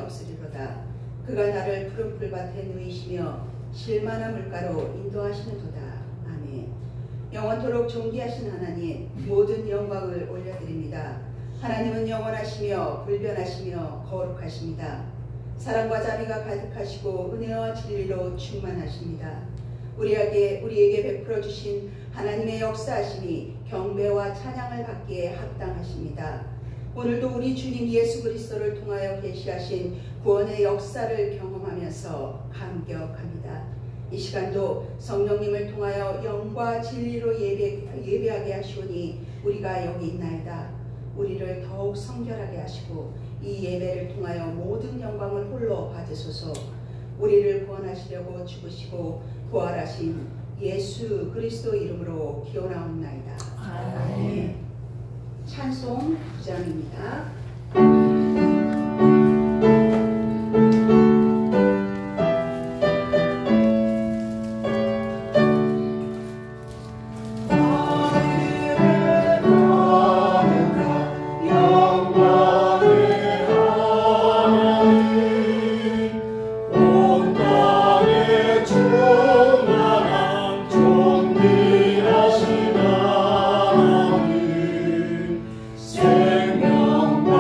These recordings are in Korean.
없으리로다. 그가 나를 푸른 풀밭에 누이시며 실만한 물가로 인도하시는도다. 아멘. 영원토록 존귀하신 하나님, 모든 영광을 올려드립니다. 하나님은 영원하시며 불변하시며 거룩하십니다. 사랑과 자비가 가득하시고 은혜와 진리로 충만하십니다. 우리에게 베풀어 주신 하나님의 역사하심이 경배와 찬양을 받기에 합당하십니다. 오늘도 우리 주님 예수 그리스도를 통하여 계시하신 구원의 역사를 경험하면서 감격합니다. 이 시간도 성령님을 통하여 영과 진리로 예배하게 하시오니 우리가 여기 있나이다. 우리를 더욱 성결하게 하시고 이 예배를 통하여 모든 영광을 홀로 받으소서. 우리를 구원하시려고 죽으시고 부활하신 예수 그리스도 이름으로 기원하옵나이다. 아멘. 찬송 9장입니다. 생명과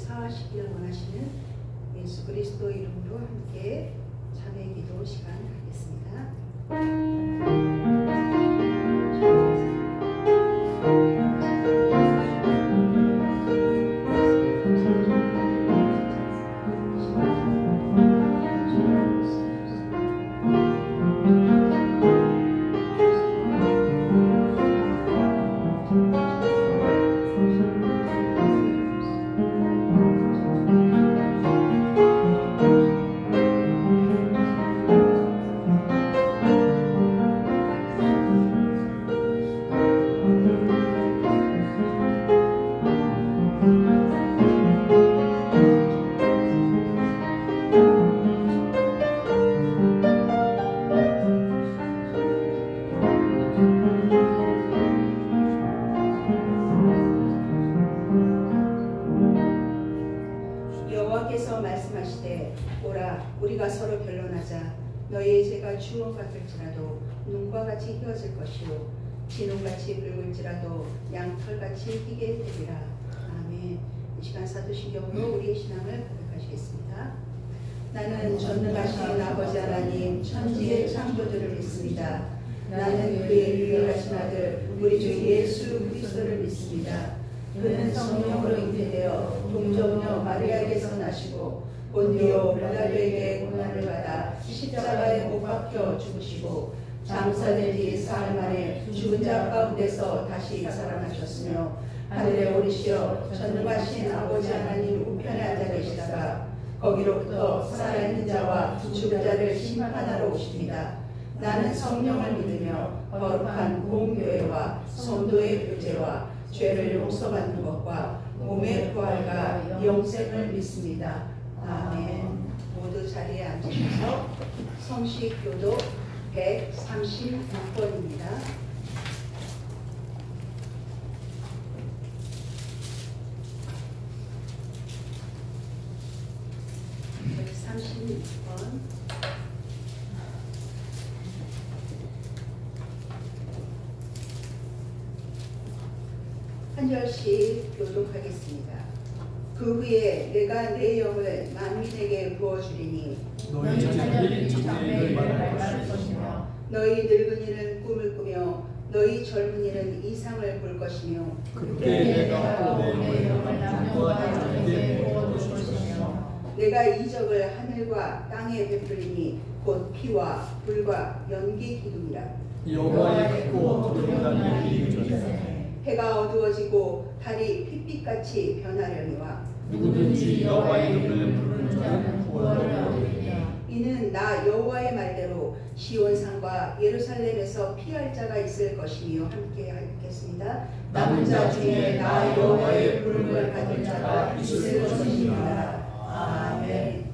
사하시기를 원하시는 예수 그리스도 이름으로 함께 자매 기도 시간 하겠습니다. 여호와께서 말씀하시되 오라 우리가 서로 변론하자. 너희의 죄가 주원 같을지라도 눈과 같이 휘어질 것이요 진홍같이 붉을지라도 양털같이 희게 되리라. 아멘. 이 시간 사도신경으로 우리의 신앙을 고백하시겠습니다. 나는 전능하신 아버지 하나님 천지의 창조주를 믿습니다. 나는 그의 유일하신 아들 우리 주 예수 그리스도를 믿습니다. 그는 성령으로 잉태되어 동정녀 마리아에게서 나시고 본디오 빌라도에게 고난을 받아 십자가에 못 박혀 죽으시고 장사된 뒤 사흘 만에 죽은 자 가운데서 다시 살아나셨으며 하늘에 오르시어 전능하신 아버지 하나님 우편에 앉아 계시다가 거기로부터 살아있는 자와 죽은 자를 심판하러 오십니다. 나는 성령을 믿으며 거룩한 공교회와 성도의 교제와 죄를 용서받는 것과 몸의 부활과 영생을 믿습니다. 아멘. 모두 자리에 앉으셔서 성식교도 136번입니다. 136번. 한 절씩 교독하겠습니다. 그 후에 내가 내 영을 만민에게 부어주리니 너희 자녀들이 장래를 말할 것이며 너희 늙은이는 꿈을 꾸며 너희 젊은이는 이상을 볼 것이며 그때 내가 내 영을 남녀와 여자에게 부어줄 것이며 내가 이적을 하늘과 땅에 베풀리니 곧 피와 불과 연기 기둥이라. 여호와의 크고 도둑난 일이 전에 해가 어두워지고 달이 핏빛같이 변하려니와 누구든지 여호와의 이름을 부르는 자는 구원을 얻으리라. 이는 나 여호와의 말대로 시온산과 예루살렘에서 피할 자가 있을 것이며 함께 읽겠습니다. 남은 자 중에 나 여호와의 부름을 받을 자가 있을 것입니다. 아멘.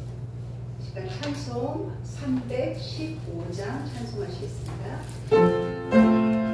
시간 찬송 315장 찬송하시겠습니다. 그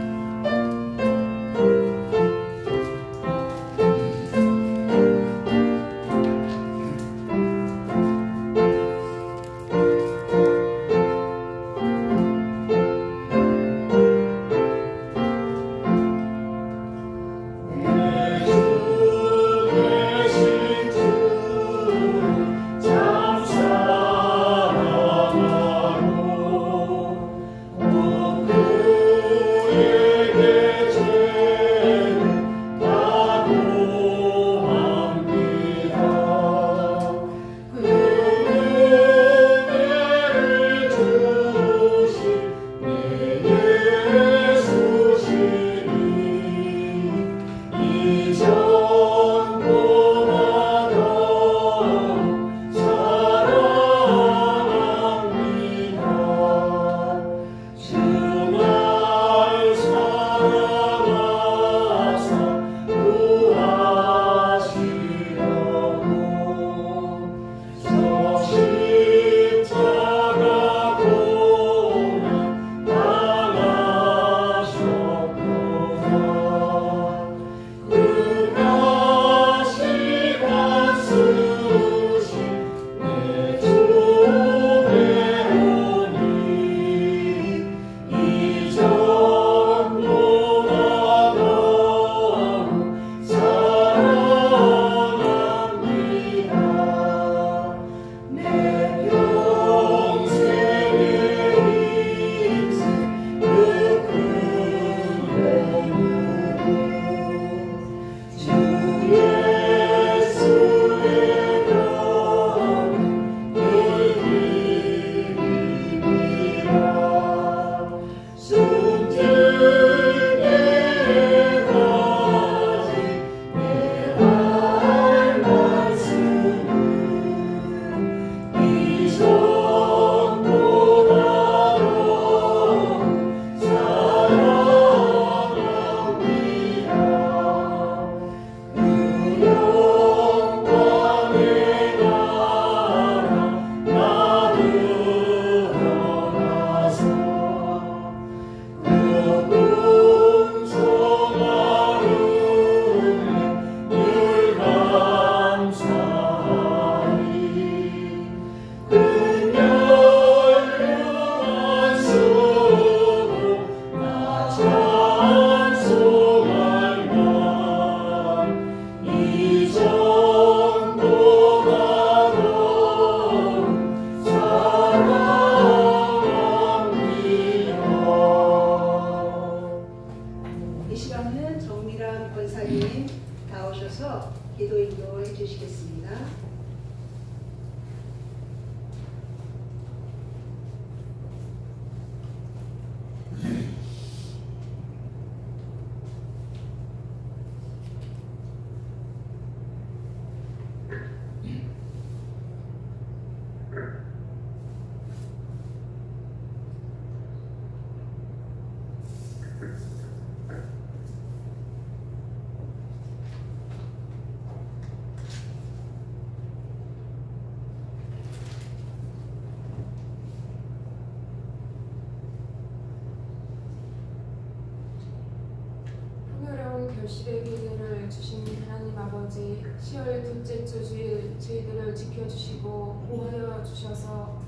결실의 계절을 주신 하나님 아버지, 10월 둘째 주 주일 저희들을 지켜주시고 보호하여 주셔서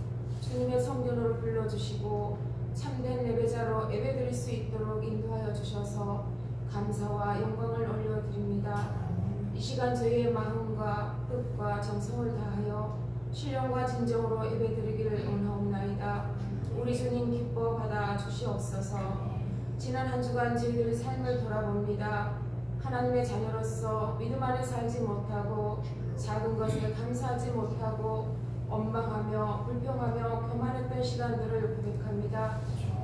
주님의 성전으로 불러주시고 참된 예배자로 예배드릴 수 있도록 인도하여 주셔서 감사와 영광을 올려드립니다. 이 시간 저희의 마음과 뜻과 정성을 다하여 신령과 진정으로 예배드리기를 원하옵나이다. 우리 주님 기뻐 받아 주시옵소서. 지난 한 주간 저희들의 삶을 돌아봅니다. 하나님의 자녀로서 믿음 안에 살지 못하고 작은 것을 감사하지 못하고 원망하며 불평하며 교만했던 시간들을 고백합니다.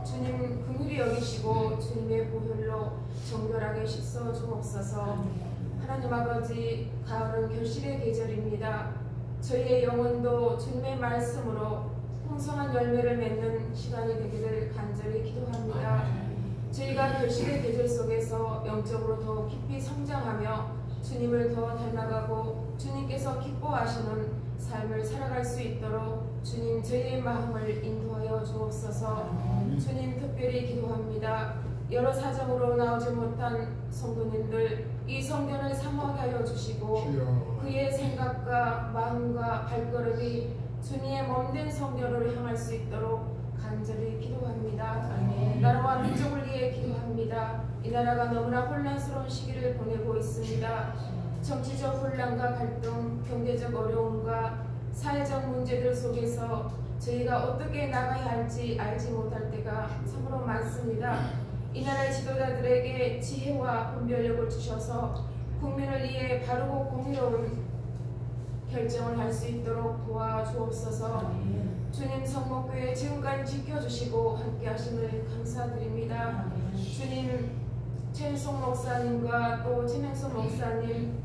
주님 긍휼히 여기시고 주님의 보혈로 정결하게 씻어 주옵소서. 하나님 아버지, 가을은 결실의 계절입니다. 저희의 영혼도 주님의 말씀으로 풍성한 열매를 맺는 시간이 되기를 간절히 기도합니다. 저희가 결실의 계절 속에서 영적으로 더 깊이 성장하며 주님을 더 닮아가고 주님께서 기뻐하시는 삶을 살아갈 수 있도록 주님 저희의 마음을 인도하여 주옵소서. 주님 특별히 기도합니다. 여러 사정으로 나오지 못한 성도님들 이 성전을 사모하게 하여 주시고 그의 생각과 마음과 발걸음이 주님의 몸된 성전으로 향할 수 있도록 간절히 기도합니다. 나라와 민족을 위해 기도합니다. 이 나라가 너무나 혼란스러운 시기를 보내고 있습니다. 정치적 혼란과 갈등, 경제적 어려움과 사회적 문제들 속에서 저희가 어떻게 나가야 할지 알지 못할 때가 참으로 많습니다. 이 나라의 지도자들에게 지혜와 분별력을 주셔서 국민을 위해 바르고 공의로운 결정을 할 수 있도록 도와주옵소서. 주님 성목교회 지금까지 지켜주시고 함께 하심을 감사드립니다. 주님 최은송 목사님과 또 최명선 목사님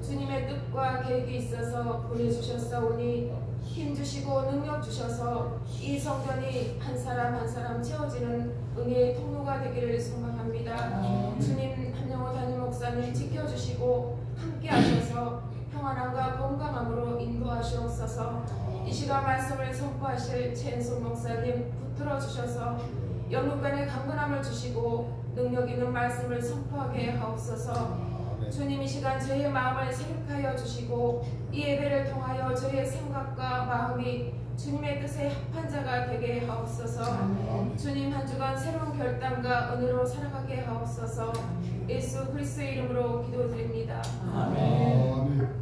주님의 뜻과 계획이 있어서 보내주셨사오니 힘주시고 능력 주셔서 이 성전이 한 사람 한 사람 채워지는 은혜의 통로가 되기를 소망합니다. 주님 한영호 담임 목사님 지켜주시고 함께 하셔서 평안함과 건강함으로 인도하시옵소서. 이 시간 말씀을 선포하실 최은송 목사님 붙들어 주셔서 영육간의 강건함을 주시고 능력 있는 말씀을 선포하게 하옵소서. 주님 이 시간 저희의 마음을 생각하여 주시고 이 예배를 통하여 저희의 생각과 마음이 주님의 뜻에 합한 자가 되게 하옵소서. 주님 한 주간 새로운 결단과 은혜로 살아가게 하옵소서. 예수 그리스도의 이름으로 기도드립니다. 아멘.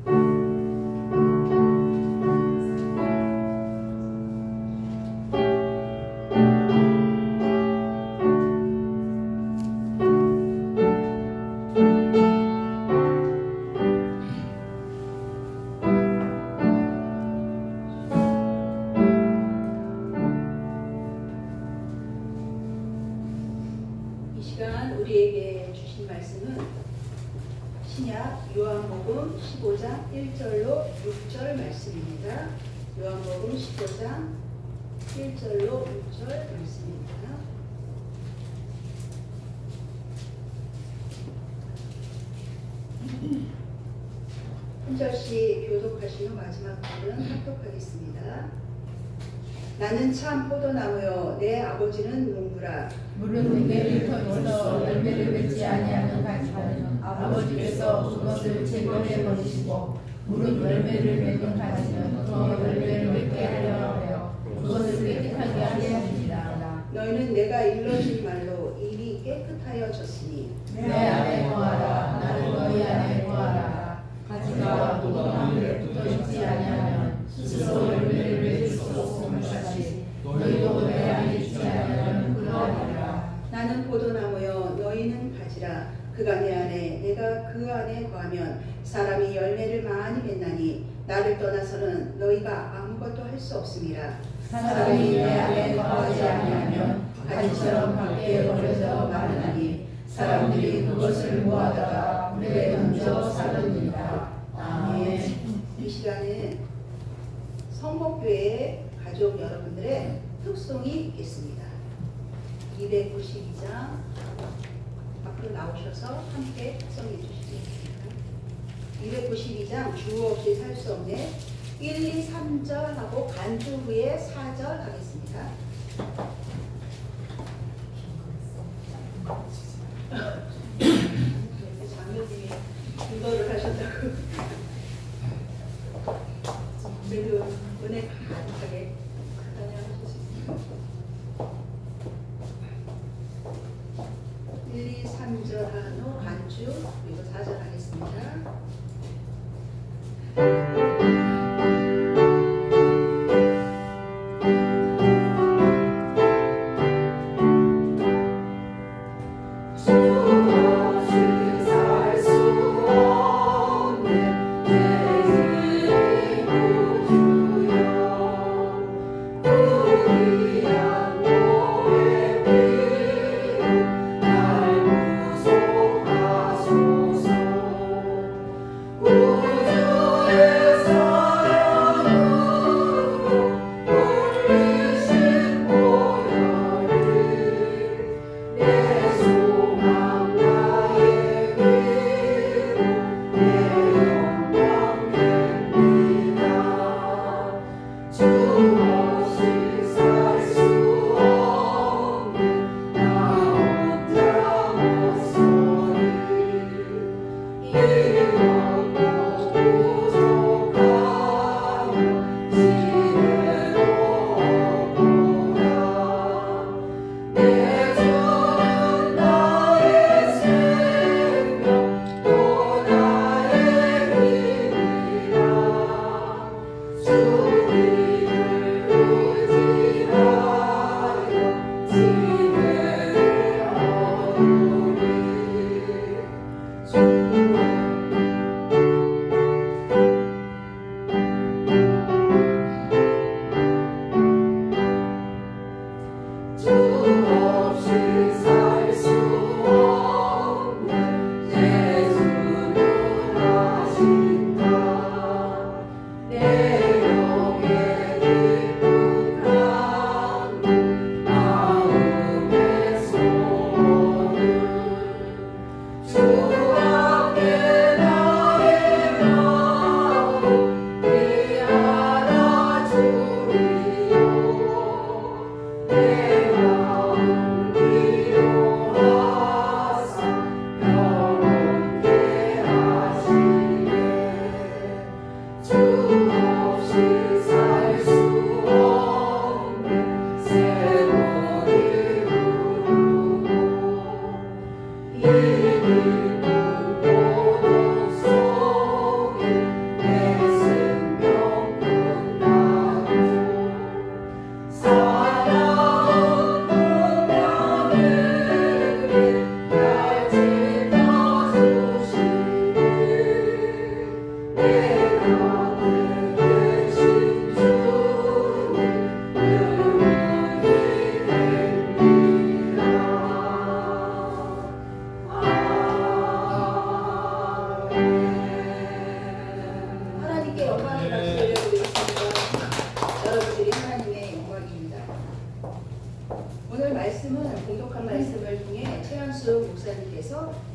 우리에게 주신 말씀은 신약 요한복음 15장 1절로 6절 말씀입니다. 요한복음 15장 1절로 6절 말씀입니다. 한 절씩 교독하시며 마지막 절은 합독하겠습니다. 나는 참 포도나무요 내 아버지는 농부라. 물은 내게를 터져서 열매를 맺지 아니하는 가지는 아버지께서 그것을 제거해 버리시고 물은 열매를 맺는 가지는 더 열매를 맺게 하려 하여 그것을 깨끗하게 하시니라. 너희는 내가 일러준 말로 이미 깨끗하여졌으니 내 안에 거하라. 나는 너희 안에 거하라. 가지가 포도나무에 붙어있지 아니하면 스스로 열매를 맺을 수 없음을 같이 너희도 내 안에 있지 아니하면 그러하리라. 나는 포도나무요 너희는 가지라. 그가 내 안에 내가 그 안에 거하면 사람이 열매를 많이 맺나니 나를 떠나서는 너희가 아무것도 할 수 없음이라. 사람이 내 안에 거하지 아니하면 가지처럼 밖에 버려져 마르나니 사람들이 그것을 모아다가 물에 던져 사르니라. 아멘. 이 시간은 성목교회 가족 여러분들의 특송이 있겠습니다. 292장 앞으로 나오셔서 함께 특송해 주시겠습니다. 292장 주어 없이 살 수 없는 1, 2, 3절 하고 간주 후에 4절 하겠습니다. 장면 그래도 은혜 가득하게 찬양하실 수 있습니다. 1, 2, 3절 한후 간주 그리고 4절 하겠습니다.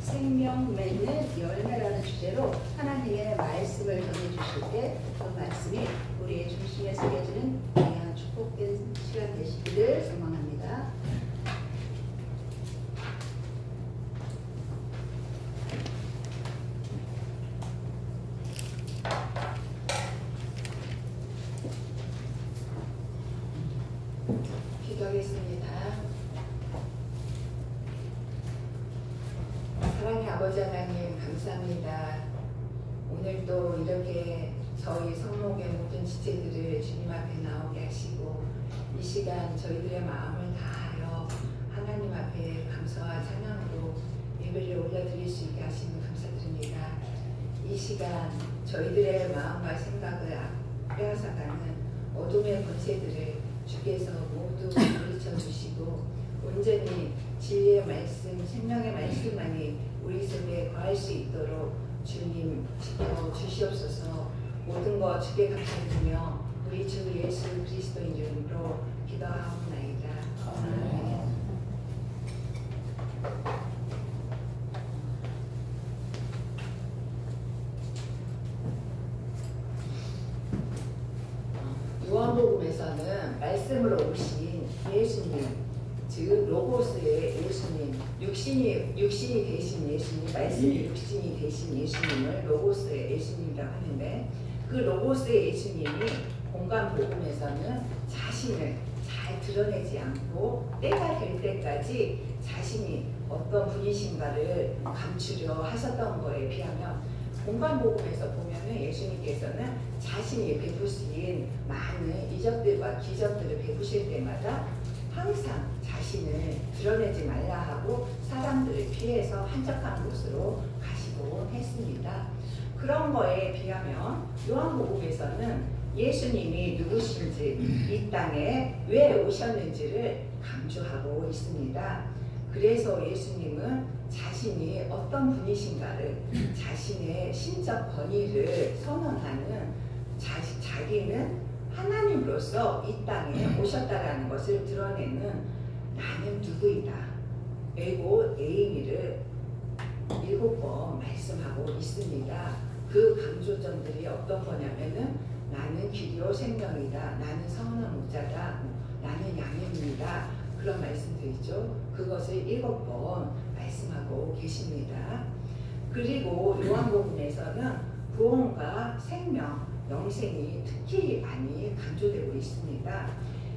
생명 맺는 열매라는 주제로 하나님의 말씀을 전해주실 때 그 말씀이 우리의 중심에 새겨지는 귀한 축복된 시간 되시기를 소망합니다. 기도하겠습니다. 사랑의 아버지 하나님 감사합니다. 오늘도 이렇게 저희 성목의 모든 지체들을 주님 앞에 나오게 하시고 이 시간 저희들의 마음을 다하여 하나님 앞에 감사와 찬양으로 예배를 올려드릴 수 있게 하시면 감사드립니다. 이 시간 저희들의 마음과 생각을 빼앗아가는 어둠의 권세들을 주께서 모두 물리쳐 주시고 온전히 진리의 말씀, 생명의 말씀만이 우리 속에 거할 수 있도록 주님 지켜 주시옵소서. 모든 것 주께 감사드리며 우리 주 예수 그리스도인 이름으로 기도하옵나이다. 아멘. 요한복음에서는 말씀으로 오신 예수님, 즉 로고스의 예수님, 육신이 되신 예수님, 말씀이 육신이 되신 예수님을 로고스의 예수님이라고 하는데 그 그 로고스의 예수님이 공간 복음에서는 자신을 잘 드러내지 않고 때가 될 때까지 자신이 어떤 분이신가를 감추려 하셨던 거에 비하면 공간 복음에서 보면은 예수님께서는 자신이 베푸신 많은 이적들과 기적들을 베푸실 때마다 항상 자신을 드러내지 말라 하고 사람들을 피해서 한적한 곳으로 가시곤 했습니다. 그런 거에 비하면 요한복음에서는 예수님이 누구신지 이 땅에 왜 오셨는지를 강조하고 있습니다. 그래서 예수님은 자신이 어떤 분이신가를 자신의 신적 권위를 선언하는 자기는 하나님으로서 이 땅에 오셨다라는 것을 드러내는 나는 누구이다. 에고 에이미를 7번 말씀하고 있습니다. 그 강조점들이 어떤 거냐면은 나는 길이요 생명이다. 나는 선한 목자다. 나는 양입니다. 그런 말씀도 있죠. 그것을 7번 말씀하고 계십니다. 그리고 요한복음에서는 구원과 생명, 영생이 특히 많이 강조되고 있습니다.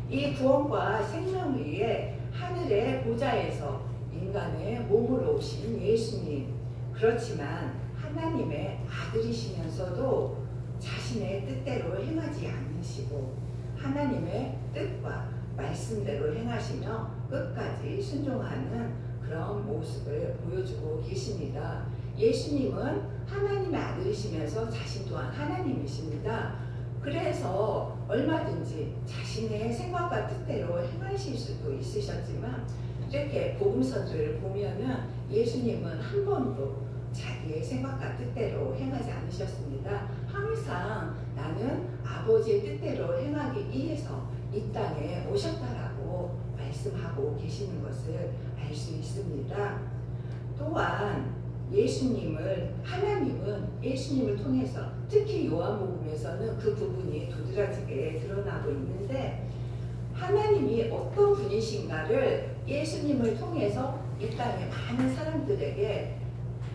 이 구원과 생명 위에 하늘의 보좌에서 인간의 몸으로 오신 예수님, 그렇지만 하나님의 아들이시면서도 자신의 뜻대로 행하지 않으시고 하나님의 뜻과 말씀대로 행하시며 끝까지 순종하는 그런 모습을 보여주고 계십니다. 예수님은 하나님의 아들이시면서 자신 또한 하나님이십니다. 그래서 얼마든지 자신의 생각과 뜻대로 행하실 수도 있으셨지만 이렇게 복음서들을 보면은 예수님은 한 번도 자기의 생각과 뜻대로 행하지 않으셨습니다. 항상 나는 아버지의 뜻대로 행하기 위해서 이 땅에 오셨다라고 말씀하고 계시는 것을 알 수 있습니다. 또한 하나님은 예수님을 통해서 특히 요한복음에서는 그 부분이 도드라지게 드러나고 있는데 하나님이 어떤 분이신가를 예수님을 통해서 이 땅에 많은 사람들에게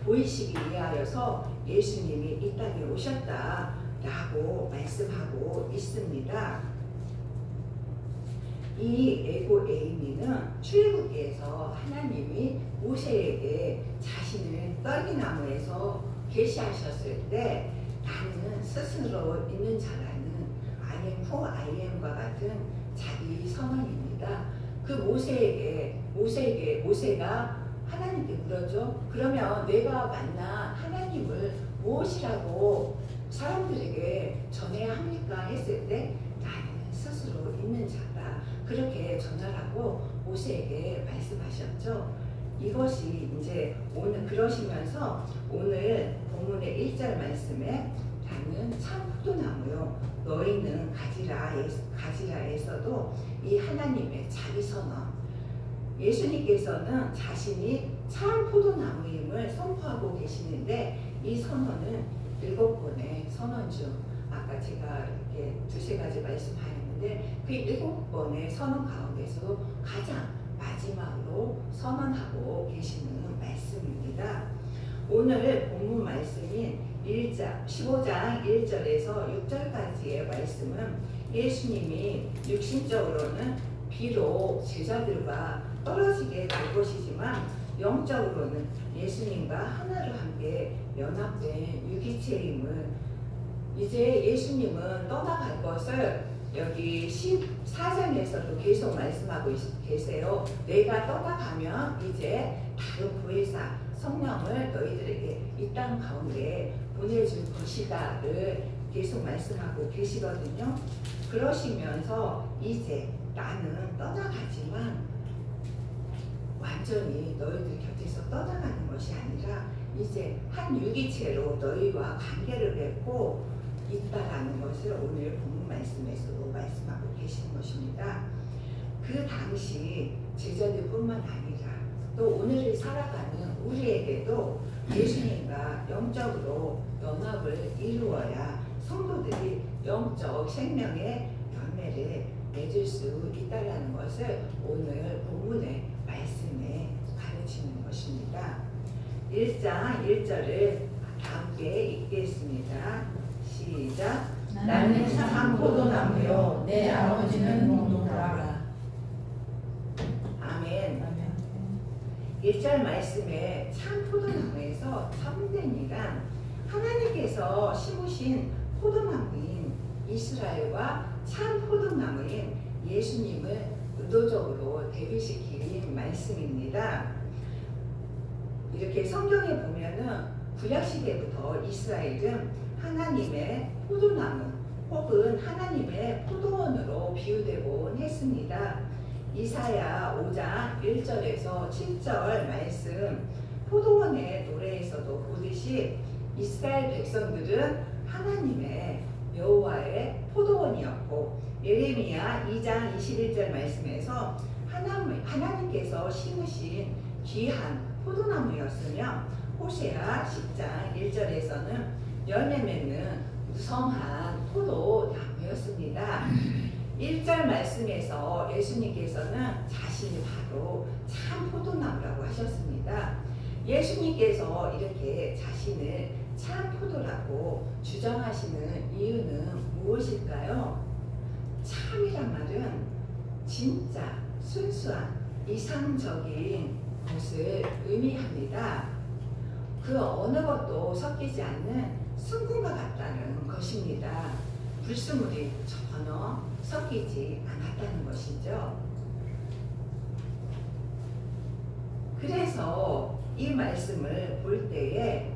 보이시기 위하여서 예수님이 이 땅에 오셨다라고 말씀하고 있습니다. 이 에고 에이미는 출애굽기에서 하나님이 모세에게 자신을 떨기나무에서 계시하셨을 때 나는 스스로 있는 자라는 I am who I am과 같은 자기 선언입니다. 그 모세가 하나님께 물었죠. 그러면 내가 만난 하나님을 무엇이라고 사람들에게 전해야 합니까? 했을 때 나는 스스로 있는 자다. 그렇게 전하라고 모세에게 말씀하셨죠. 이것이 이제 오늘 그러시면서 오늘 본문의 1절 말씀에 나는 참 포도나무요 너희는 가지라에서도 이 하나님의 자기 선언, 예수님께서는 자신이 참 포도나무임을 선포하고 계시는데 이 선언은 7번의 선언 중 아까 제가 이렇게 2-3가지 말씀하였는데 그 7번의 선언 가운데서 가장 마지막으로 선언하고 계시는 말씀입니다. 오늘 본문 말씀인 15장 1절에서 6절까지의 말씀은 예수님이 육신적으로는 비록 제자들과 떨어지게 될 것이지만 영적으로는 예수님과 하나로 함께 연합된 유기체임을 이제 예수님은 떠나갈 것을 여기 14장에서도 계속 말씀하고 계세요. 내가 떠나가면 이제 다른 보혜사 성령을 너희들에게 이 땅 가운데 보내줄 것이다를 계속 말씀하고 계시거든요. 그러시면서 이제 나는 떠나가지만 완전히 너희들 곁에서 떠나가는 것이 아니라 이제 한 유기체로 너희와 관계를 맺고 있다라는 것을 오늘 본문 말씀에서도 말씀하고 계시는 것입니다. 그 당시 제자들뿐만 아니라 또 오늘을 살아가는 우리에게도 예수님과 영적으로 연합을 이루어야 성도들이 영적 생명의 열매를 맺을 수 있다는 것을 오늘 본문의 말씀에 가르치는 것입니다. 1장 1절을 함께 읽겠습니다. 시작. 나는 참 포도나무요 내 아버지는 농부라. 아멘. 1절 말씀에 참 포도나무에서 참된이란 하나님께서 심으신 포도나무인 이스라엘과 참 포도나무인 예수님을 의도적으로 대비시킨 말씀입니다. 이렇게 성경에 보면은 구약시대부터 이스라엘은 하나님의 포도나무 혹은 하나님의 포도원으로 비유되곤 했습니다. 이사야 5장 1절에서 7절 말씀, 포도원의 노래에서도 보듯이 이스라엘 백성들은 하나님의 여호와의 포도원이었고, 예레미야 2장 21절 말씀에서 하나님께서 심으신 귀한 포도나무였으며, 호세아 10장 1절에서는 열매 맺는 무성한 포도나무였습니다. 1절 말씀에서 예수님께서는 자신이 바로 참 포도나무라고 하셨습니다. 예수님께서 이렇게 자신을 참 포도라고 주장하시는 이유는 무엇일까요? 참이란 말은 진짜, 순수한, 이상적인 것을 의미합니다. 그 어느 것도 섞이지 않는 순금과 같다는 것입니다. 불순물이 전혀 섞이지 않았다는 것이죠. 그래서 이 말씀을 볼 때에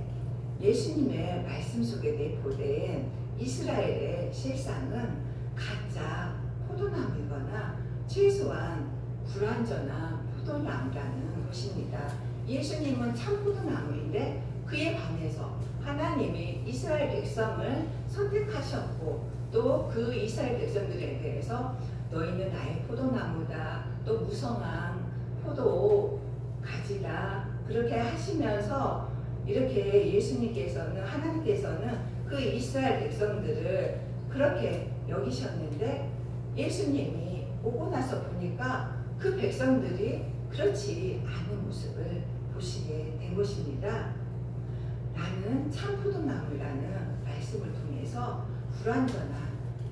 예수님의 말씀 속에 내포된 이스라엘의 실상은 가짜 포도나무이거나 최소한 불완전한 포도나무라는 것입니다. 예수님은 참 포도나무인데 그에 반해서 하나님이 이스라엘 백성을 선택하셨고, 또 그 이스라엘 백성들에 대해서 너희는 나의 포도나무다, 또 무성한 포도 가지다, 그렇게 하시면서 이렇게 예수님께서는, 하나님께서는 그 이스라엘 백성들을 그렇게 여기셨는데, 예수님이 오고 나서 보니까 그 백성들이 그렇지 않은 모습을 보시게 된 것입니다. 나는 참 포도나무라는 말씀을 통해서 불완전한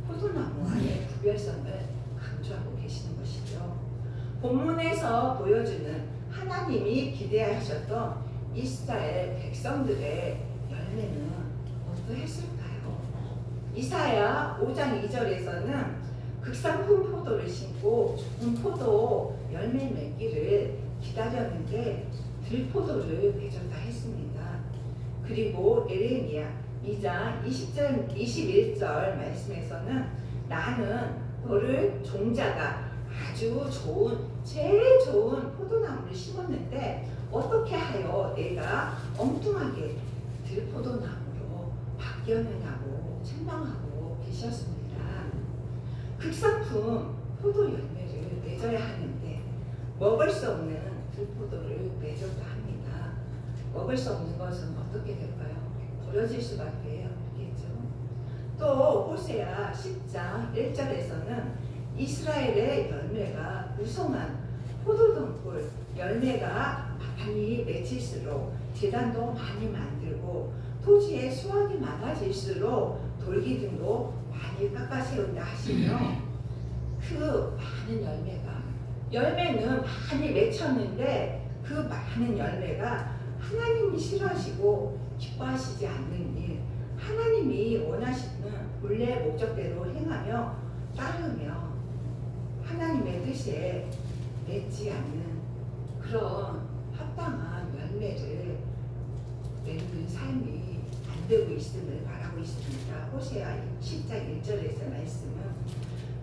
포도나무와의 구별성을 강조하고 계시는 것이죠. 본문에서 보여주는 하나님이 기대하셨던 이스라엘 백성들의 열매는 어떠했을까요? 이사야 5장 2절에서는 극상품 포도를 심고 좋은 포도 열매 맺기를 기다렸는데 들포도를 맺었다 했습니다. 그리고 예레미야 2장 21절 말씀에서는 나는 너를 종자가 아주 좋은, 제일 좋은 포도나무를 심었는데 어떻게 하여 내가 엉뚱하게 들포도나무로 바뀌었느냐고 책망하고 계셨습니다. 극상품 포도 열매를 맺어야 하는데 먹을 수 없는 들포도를 맺었다 합니다. 먹을 수 없는 것은 어떻게 될까요? 버려질 수밖에 없겠죠. 또 호세아 10장 1절에서는 이스라엘의 열매가 무성한 포도등불 열매가 많이 맺힐수록 제단도 많이 만들고 토지에 수확이 많아질수록 돌기둥도 많이 깎아 세운다 하시며, 그 많은 열매는 많이 맺혔는데 그 많은 열매가 하나님이 싫어하시고 기뻐하시지 않는 일, 하나님이 원하시는 본래 목적대로 행하며 따르며 하나님의 뜻에 맺지 않는 그런 합당한 열매를 맺는 삶이 안 되고 있음을 말하고 있습니다. 호세아 10장 1절에서 말씀은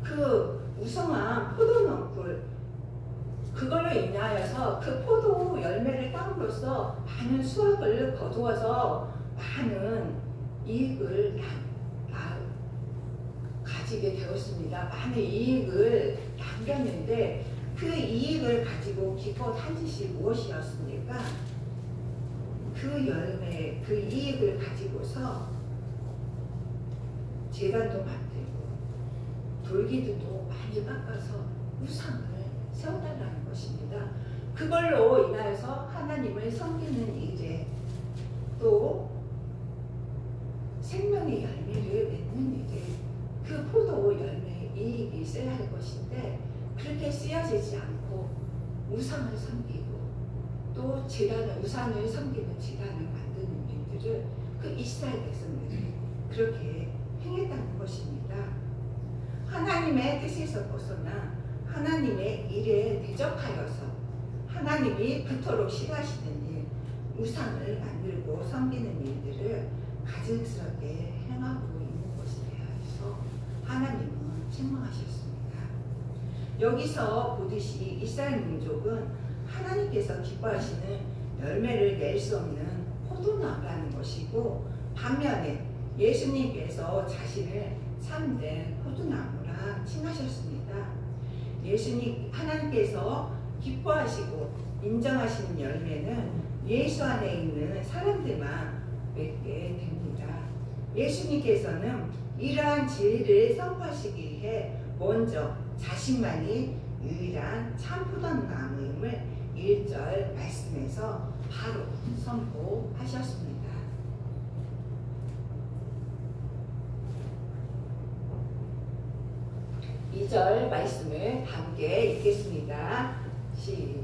그 우성한 포도농풀, 그걸로 인하여서 그 포도 열매를 따옴으로써 많은 수확을 거두어서 많은 이익을 가지게 되었습니다. 많은 이익을 남겼는데 그 이익을 가지고 기껏 한 짓이 무엇이었습니까? 그 열매, 그 이익을 가지고서 제단도 만들고 돌기둥도 많이 깎아서 우상을 세워달라는 것입니다. 그걸로 인하여서 하나님을 섬기는 일에 또 생명의 열매를 맺는 일을 그 포도 열매의 이익이 써야 할 것인데 그렇게 쓰여지지 않고 우상을 섬기고 또 우상을 섬기는 제단을 만드는 일들을 그 이스라엘 백성들이 그렇게 행했다는 것입니다. 하나님의 뜻에서 벗어나 하나님의 일에 대적하여서 하나님이 그토록 싫어하시는 일, 우상을 만들고 섬기는 일들을 가증스럽게 행하고 있는 것에 대해서 하나님은 책망하셨습니다. 여기서 보듯이 이스라엘 민족은 하나님께서 기뻐하시는 열매를 낼 수 없는 포도나무라는 것이고 반면에 예수님께서 자신을 참된 포도나무라 칭하셨습니다. 하나님께서 기뻐하시고 인정하시는 열매는 예수 안에 있는 사람들만 맺게 됩니다. 예수님께서는 이러한 진리를 선포하시기 위해 먼저 자신만이 유일한 참 포도나무임을 1절 말씀에서 바로 선포하셨습니다. 2절 말씀을 함께 읽겠습니다. 시작.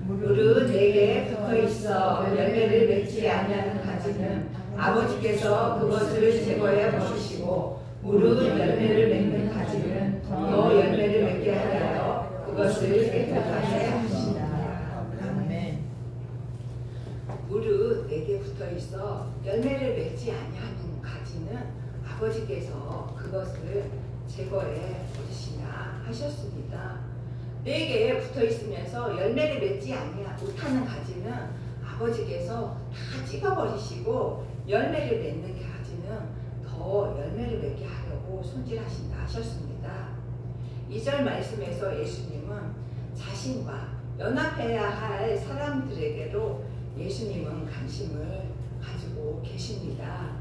무릇 내게 붙어있어 열매를 맺지 아니하는 가지는 아버지께서 그것을 제거해 버리시고 무릇 열매를 맺는 가지는 더 열매를 맺게 하여 그것을 깨끗하게 하십니다. 아멘. 무릇 내게 붙어있어 열매를 맺지 아니하는 가지는 아버지께서 그것을 제거해 버리시나 하셨습니다. 내게 붙어있으면서 열매를 맺지 못하는 가지는 아버지께서 다 찍어버리시고 열매를 맺는 가지는 더 열매를 맺게 하려고 손질하신다 하셨습니다. 2절 말씀에서 예수님은 자신과 연합해야 할 사람들에게로 예수님은 관심을 가지고 계십니다.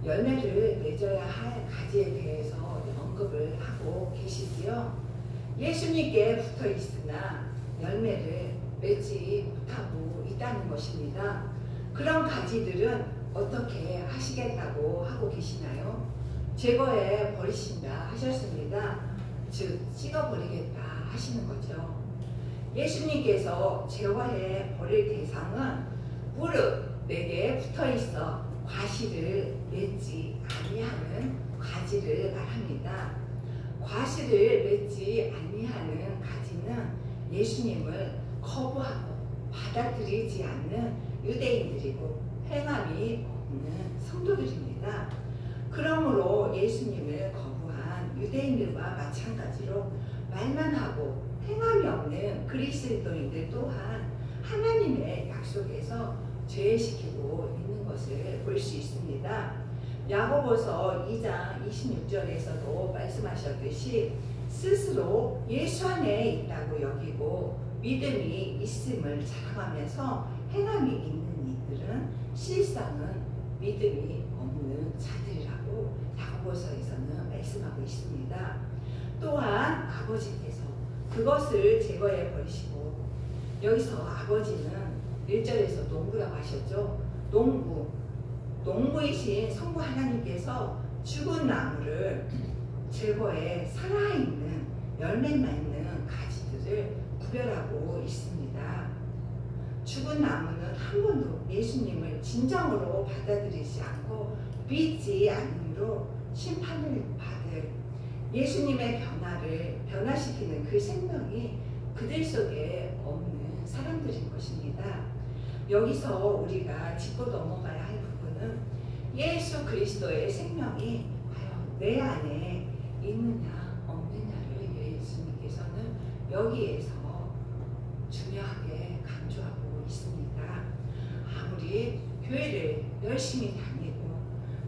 열매를 맺어야 할 가지에 대해서 언급을 하고 계시지요. 예수님께 붙어 있으나 열매를 맺지 못하고 있다는 것입니다. 그런 가지들은 어떻게 하시겠다고 하고 계시나요? 제거해 버리신다 하셨습니다. 즉 찍어버리겠다 하시는 거죠. 예수님께서 제거해 버릴 대상은 무릇 내게 붙어 있어 과실을 맺지 아니하는 가지를 말합니다. 과실을 맺지 아니하는 가지는 예수님을 거부하고 받아들이지 않는 유대인들이고 행함이 없는 성도들입니다. 그러므로 예수님을 거부한 유대인들과 마찬가지로 말만 하고 행함이 없는 그리스도인들 또한 하나님의 약속에서 죄시키고 있는 것을 볼 수 있습니다. 야고보서 2장 26절에서도 말씀하셨듯이 스스로 예수 안에 있다고 여기고 믿음이 있음을 자랑하면서 행함이 있는 이들은 실상은 믿음이 없는 자들이라고 야고보서에서는 말씀하고 있습니다. 또한 아버지께서 그것을 제거해 버리시고 여기서 아버지는 1절에서 농부라고 하셨죠. 농부이신 성부 하나님께서 죽은 나무를 제거해 살아있는 열매 맺는 가지들을 구별하고 있습니다. 죽은 나무는 한 번도 예수님을 진정으로 받아들이지 않고 믿지 않음으로 심판을 받을 예수님의 변화시키는 그 생명이 그들 속에 없는 사람들인 것입니다. 여기서 우리가 짚고 넘어가야 할 부분은 예수 그리스도의 생명이 과연 내 안에 있느냐 없느냐를 예수님께서는 여기에서 중요하게 강조하고 있습니다. 아무리 교회를 열심히 다니고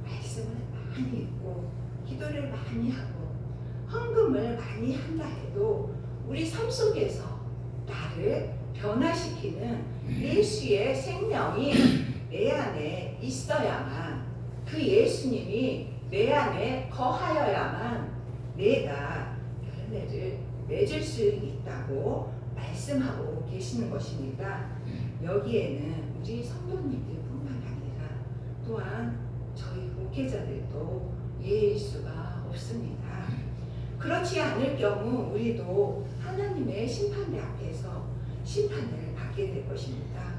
말씀을 많이 읽고 기도를 많이 하고 헌금을 많이 한다 해도 우리 삶 속에서 나를 변화시키는 예수의 생명이 내 안에 있어야만 그 예수님이 내 안에 거하여야만 내가 열매를 맺을 수 있다고 말씀하고 계시는 것입니다. 여기에는 우리 성도님들 뿐만 아니라 또한 저희 목회자들도 예일 수가 없습니다. 그렇지 않을 경우 우리도 하나님의 심판대 앞에서 심판을 받게 될 것입니다.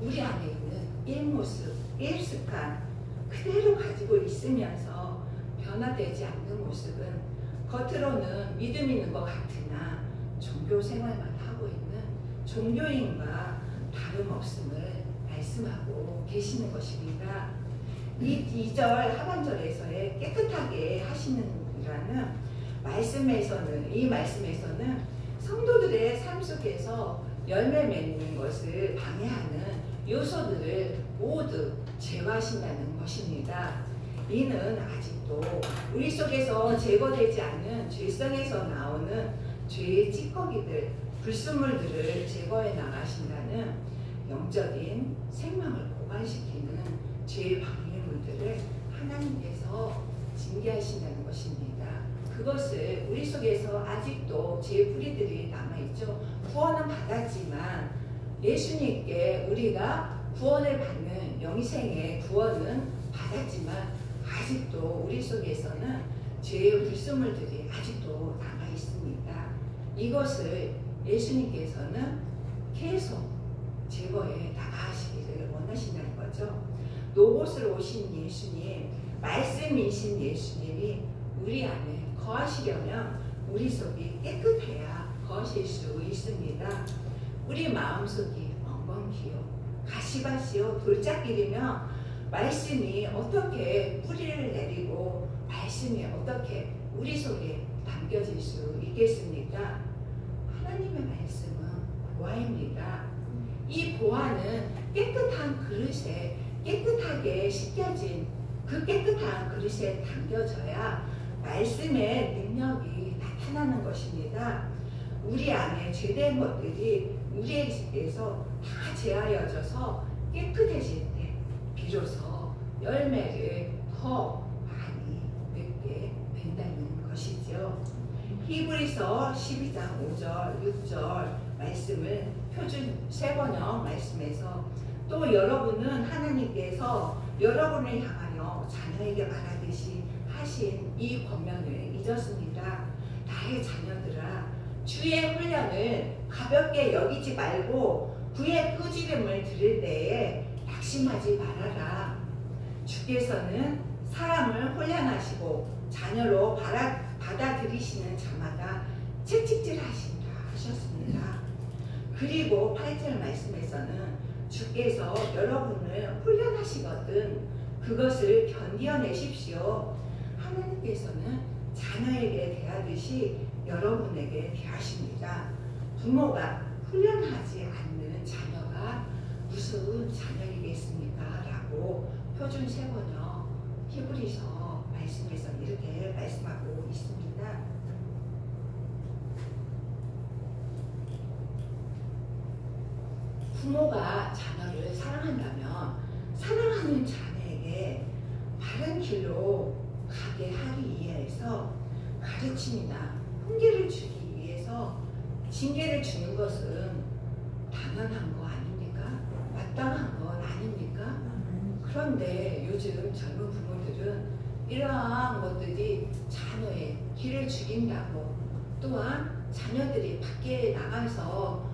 우리 안에 있는 옛모습, 옛 습관 그대로 가지고 있으면서 변화되지 않는 모습은 겉으로는 믿음 있는 것 같으나 종교 생활만 하고 있는 종교인과 다름없음을 말씀하고 계시는 것입니다. 이 2절 하반절에서의 깨끗하게 하시는 이라는 말씀에서는, 이 말씀에서는 성도들의 삶 속에서 열매 맺는 것을 방해하는 요소들을 모두 제거하신다는 것입니다. 이는 아직도 우리 속에서 제거되지 않은 죄성에서 나오는 죄의 찌꺼기들, 불순물들을 제거해 나가신다는 영적인 생명을 보관시키는 죄의 방해물들을 하나님께서 징계하신다는 것입니다. 그것을 우리 속에서 아직도 죄의 뿌리들이 남아있죠. 구원은 받았지만 예수님께 우리가 구원을 받는 영생의 구원은 받았지만 아직도 우리 속에서는 죄의 불순물들이 아직도 남아있습니다. 이것을 예수님께서는 계속 제거해 나가시기를 원하신다는 거죠. 노곳으로 오신 예수님, 말씀이신 예수님이 우리 안에 거하시려면 우리 속이 깨끗해야 거하실 수 있습니다. 우리 마음속이 엉겅퀴요 가시밭이요 돌짝길이며 말씀이 어떻게 뿌리를 내리고 말씀이 어떻게 우리 속에 담겨질 수 있겠습니까? 하나님의 말씀은 보화입니다. 이 보화는 깨끗한 그릇에 깨끗하게 씻겨진 그 깨끗한 그릇에 담겨져야 말씀의 능력이 나타나는 것입니다. 우리 안에 죄된 것들이 우리에게서 다 제하여져서 깨끗해질 때 비로소 열매를 더 많이 맺게 된다는 것이죠. 히브리서 12장 5절, 6절 말씀을 표준 세번역 말씀에서 또 여러분은 하나님께서 여러분을 향하여 자녀에게 말하듯이 하신 이 권면을 잊었습니다. 나의 자녀들아, 주의 훈련을 가볍게 여기지 말고 그의 꾸지름을 들을 때에 낙심하지 말아라. 주께서는 사람을 훈련하시고 자녀로 받아들이시는 자마다 채찍질하신다 하셨습니다. 그리고 8절 말씀에서는 주께서 여러분을 훈련하시거든 그것을 견디어내십시오. 하나님께서는 자녀에게 대하듯이 여러분에게 대하십니다. 부모가 훈련하지 않는 자녀가 무슨 자녀이겠습니까? 라고 표준 세번역 히브리서 말씀에서 이렇게 말씀하고 있습니다. 부모가 자녀를 사랑한다면 사랑하는 자녀에게 바른 길로 가게 하기 위해서 가르침이나 훈계를 주기 위해서 징계를 주는 것은 당연한 거 아닙니까? 마땅한 건 아닙니까? 그런데 요즘 젊은 부모들은 이러한 것들이 자녀의 길을 죽인다고 또한 자녀들이 밖에 나가서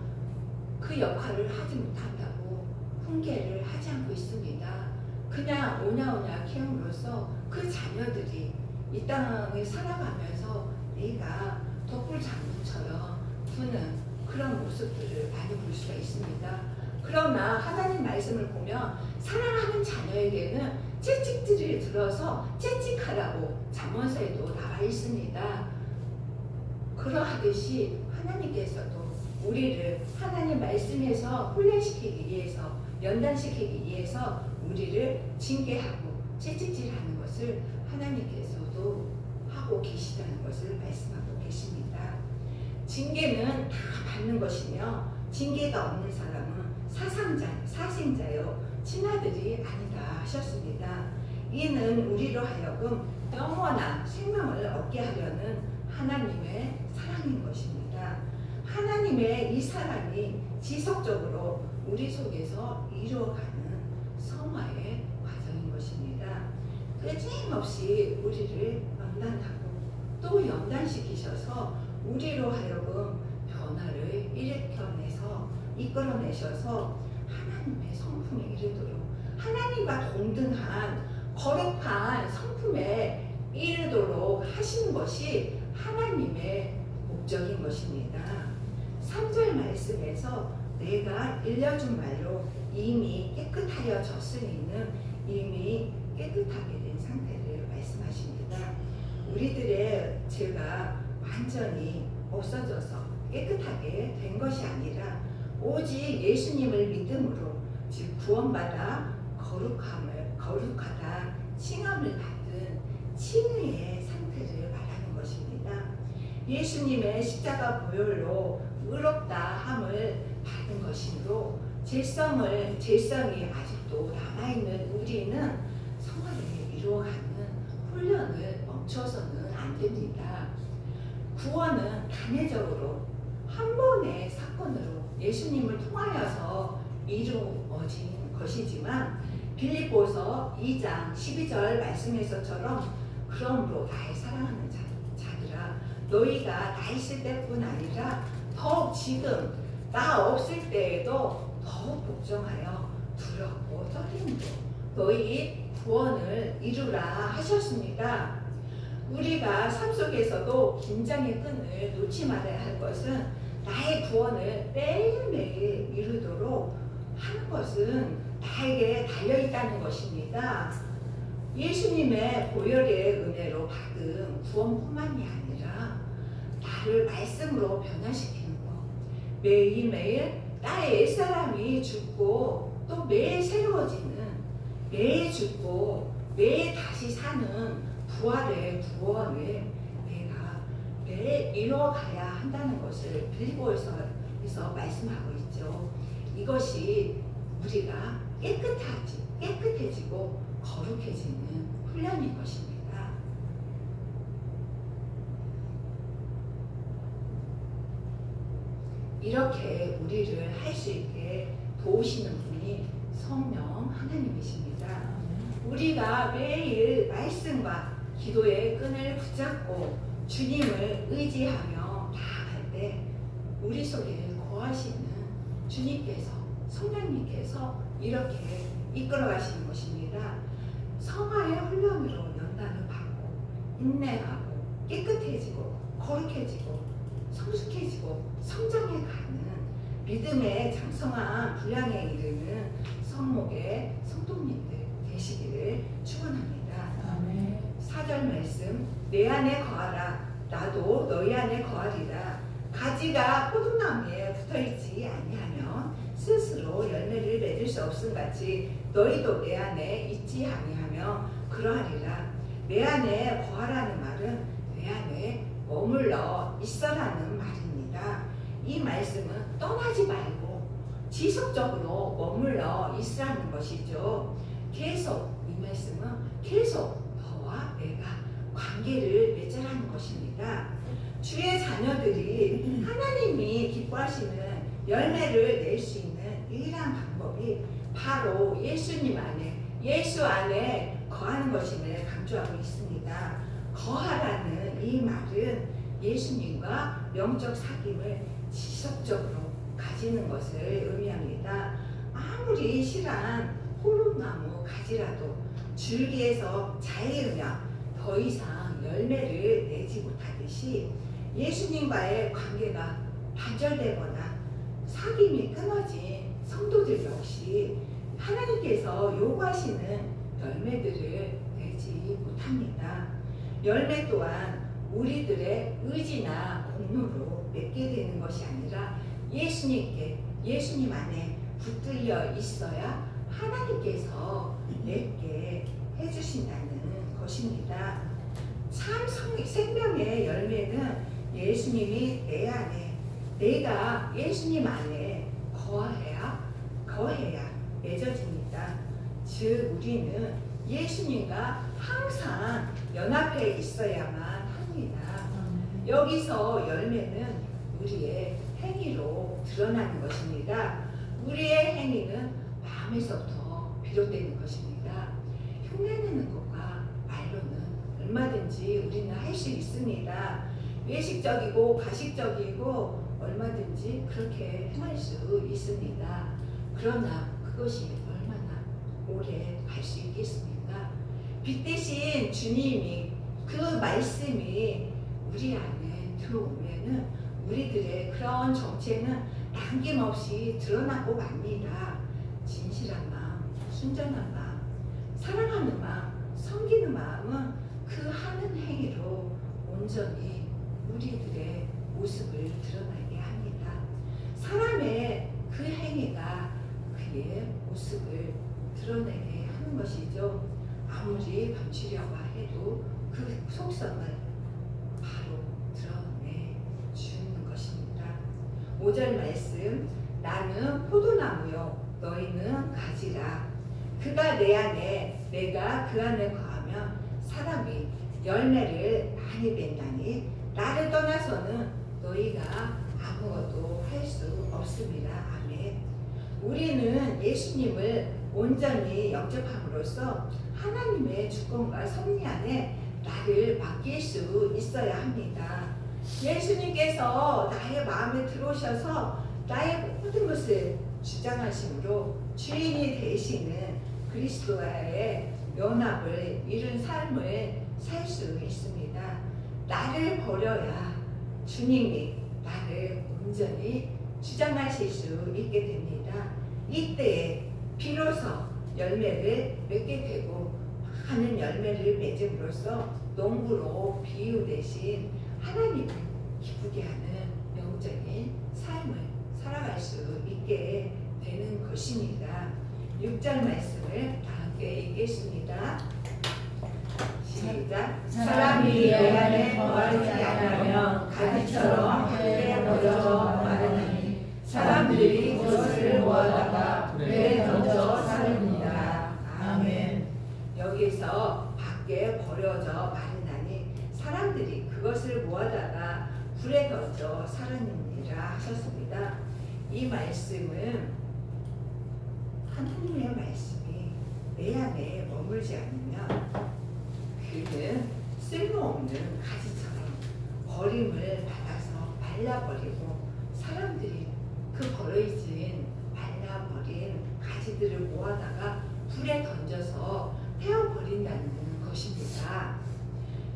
그 역할을 하지 못한다고 훈계를 하지 않고 있습니다. 그냥 오냐오냐 키움으로써 그 자녀들이 이 땅을 살아가면서 내가 덕불 장군처럼 부는 그런 모습들을 많이 볼 수가 있습니다. 그러나 하나님 말씀을 보면 사랑하는 자녀에게는 채찍질을 들어서 채찍하라고 잠언서에도 나와 있습니다. 그러하듯이 하나님께서도 우리를 하나님 말씀에서 훈련시키기 위해서 연단시키기 위해서 우리를 징계하고 채찍질하는 것을 하나님께서도 하고 계시다는 것을 말씀하고 계십니다. 징계는 다 받는 것이며 징계가 없는 사람은 사생자요 친아들이 아니다 하셨습니다. 이는 우리로 하여금 영원한 생명을 얻게 하려는 하나님의 사랑인 것입니다. 하나님의 이 사랑이 지속적으로 우리 속에서 이루어가는 성화의 과정인 것입니다. 끊임없이 우리를 연단하고 또 연단시키셔서 우리로 하여금 변화를 일으켜내서 이끌어내셔서 하나님의 성품에 이르도록 하나님과 동등한 거룩한 성품에 이르도록 하시는 것이 하나님의 목적인 것입니다. 3절 말씀에서 내가 일러준 말로 이미 깨끗하여졌으니는 이미 깨끗하게 된 상태를 말씀하십니다. 우리들의 죄가 완전히 없어져서 깨끗하게 된 것이 아니라 오직 예수님을 믿음으로 즉 구원받아 거룩하다 칭함을 받은 칭의의 상태를 말하는 것입니다. 예수님의 십자가 보혈로 의롭다 함을 받은 것이므로 죄성이 아직도 남아있는 우리는 성화를 이루어가는 훈련을 멈춰서는 안 됩니다. 구원은 단회적으로 한 번의 사건으로 예수님을 통하여서 이루어진 것이지만 빌립보서 2장 12절 말씀에서처럼 그러므로 나의 사랑하는 자들아 너희가 나 있을 때뿐 아니라 더욱 지금 나 없을 때에도 더욱 복종하여 두렵고 떨림으로 너희 구원을 이루라 하셨습니다. 우리가 삶 속에서도 긴장의 끈을 놓지 말아야 할 것은 나의 구원을 매일매일 이루도록 하는 것은 나에게 달려있다는 것입니다. 예수님의 보혈의 은혜로 받은 구원뿐만이 아니라 나를 말씀으로 변화시키는 것, 매일매일 나의 옛사람이 죽고 또 매일 새로워지는, 매일 죽고 매일 다시 사는 부활의 구원을 내가 매일 이뤄가야 한다는 것을 빌립보에서 말씀하고 있죠. 이것이 우리가 깨끗해지고 거룩해지는 훈련인 것입니다. 이렇게 우리를 할 수 있게 도우시는 분이 성령 하나님이십니다. 우리가 매일 말씀과 기도의 끈을 붙잡고 주님을 의지하며 나아갈 때 우리 속에 거하시는 주님께서, 성령님께서 이렇게 이끌어 가시는 것입니다. 성화의 훈련으로 연단을 받고 인내하고 깨끗해지고 거룩해지고 성숙해지고 성장해가는 믿음의 장성한 분량에 이르는 성목의 성도님들 되시기를 축원합니다. 4절 말씀 내 안에 거하라 나도 너희 안에 거하리라. 가지가 포도나무에 붙어있지 아니하면 스스로 열매를 맺을 수 없음같이 너희도 내 안에 있지 아니하며 그러하리라. 내 안에 거하라는 말은 내 안에 머물러 있어라는 말입니다. 이 말씀은 떠나지 말고 지속적으로 머물러 있으라는 것이죠. 계속 이 말씀은 계속 너와 내가 관계를 맺자라는 것입니다. 주의 자녀들이 하나님이 기뻐하시는 열매를 낼 수 있는 유일한 방법이 바로 예수님 안에, 예수 안에 거하는 것임을 강조하고 있습니다. 거하라는 이 말은 예수님과 영적 사귐을 지속적으로 가지는 것을 의미합니다. 아무리 실한 포도나무 가지라도 줄기에서 자해으면 더 이상 열매를 내지 못하듯이 예수님과의 관계가 단절되거나 사귐이 끊어진 성도들 역시 하나님께서 요구하시는 열매들을 내지 못합니다. 열매 또한 우리들의 의지나 공로로 맺게 되는 것이 아니라 예수님 안에 붙들려 있어야 하나님께서 맺게 해주신다는 것입니다. 참 생명의 열매는 예수님이 내 안에, 내가 예수님 안에 거해야 맺어집니다. 즉 우리는 예수님과 항상 연합해 있어야만 합니다. 여기서 열매는 우리의 행위로 드러나는 것입니다. 우리의 행위는 마음에서부터 비롯되는 것입니다. 흉내내는 것과 말로는 얼마든지 우리는 할 수 있습니다. 외식적이고 가식적이고 얼마든지 그렇게 행할 수 있습니다. 그러나 그것이 얼마나 오래 갈 수 있겠습니까? 빛 대신 주님이 그 말씀이 우리 안에 들어오면은 우리들의 그런 정체는 남김없이 드러나고 맙니다. 진실한 마음, 순전한 마음, 사랑하는 마음, 섬기는 마음은 그 하는 행위로 온전히 우리들의 모습을 드러나게 합니다. 사람의 그 행위가 그의 모습을 드러내게 하는 것이죠. 아무리 감추려고 해도 그 속성을 바로 드러내 주는 것입니다. 5절 말씀, 나는 포도나무요 너희는 가지라. 그가 내 안에 내가 그 안에 거하면 사람이 열매를 많이 맺나니 나를 떠나서는 너희가 아무것도 할 수 없습니다. 아멘. 우리는 예수님을 온전히 영접함으로써 하나님의 주권과 섭리 안에 나를 맡길 수 있어야 합니다. 예수님께서 나의 마음에 들어오셔서 나의 모든 것을 주장하심으로 주인이 되시는 그리스도와의 연합을 이룬 삶을 살 수 있습니다. 나를 버려야 주님이 나를 온전히 주장하실 수 있게 됩니다. 이때에 비로소 열매를 맺게 되고 많은 열매를 맺음으로써 농부로 비유되신 하나님을 기쁘게 하는 영적인 삶을 살아갈 수 있게 되는 것입니다. 6절 말씀을 다 함께 읽겠습니다. 시작. 사람이 내 안에 거하지 않으면 가지처럼 함께 버려져 마르니 사람들이 그것을 모아다가 불에 던져 사르니라. 아멘. 여기서 밖에 버려져 마르나니 사람들이 그것을 모아다가 불에 던져 사르니라 하셨습니다. 이 말씀은 하나님의 말씀이 내 안에 머물지 않으면 그는 쓸모없는 가지처럼 버림을 받아서 말라버리고 사람들이 그 버려진 말라버린 가지들을 모아다가 불에 던져서 태워버린다는 것입니다.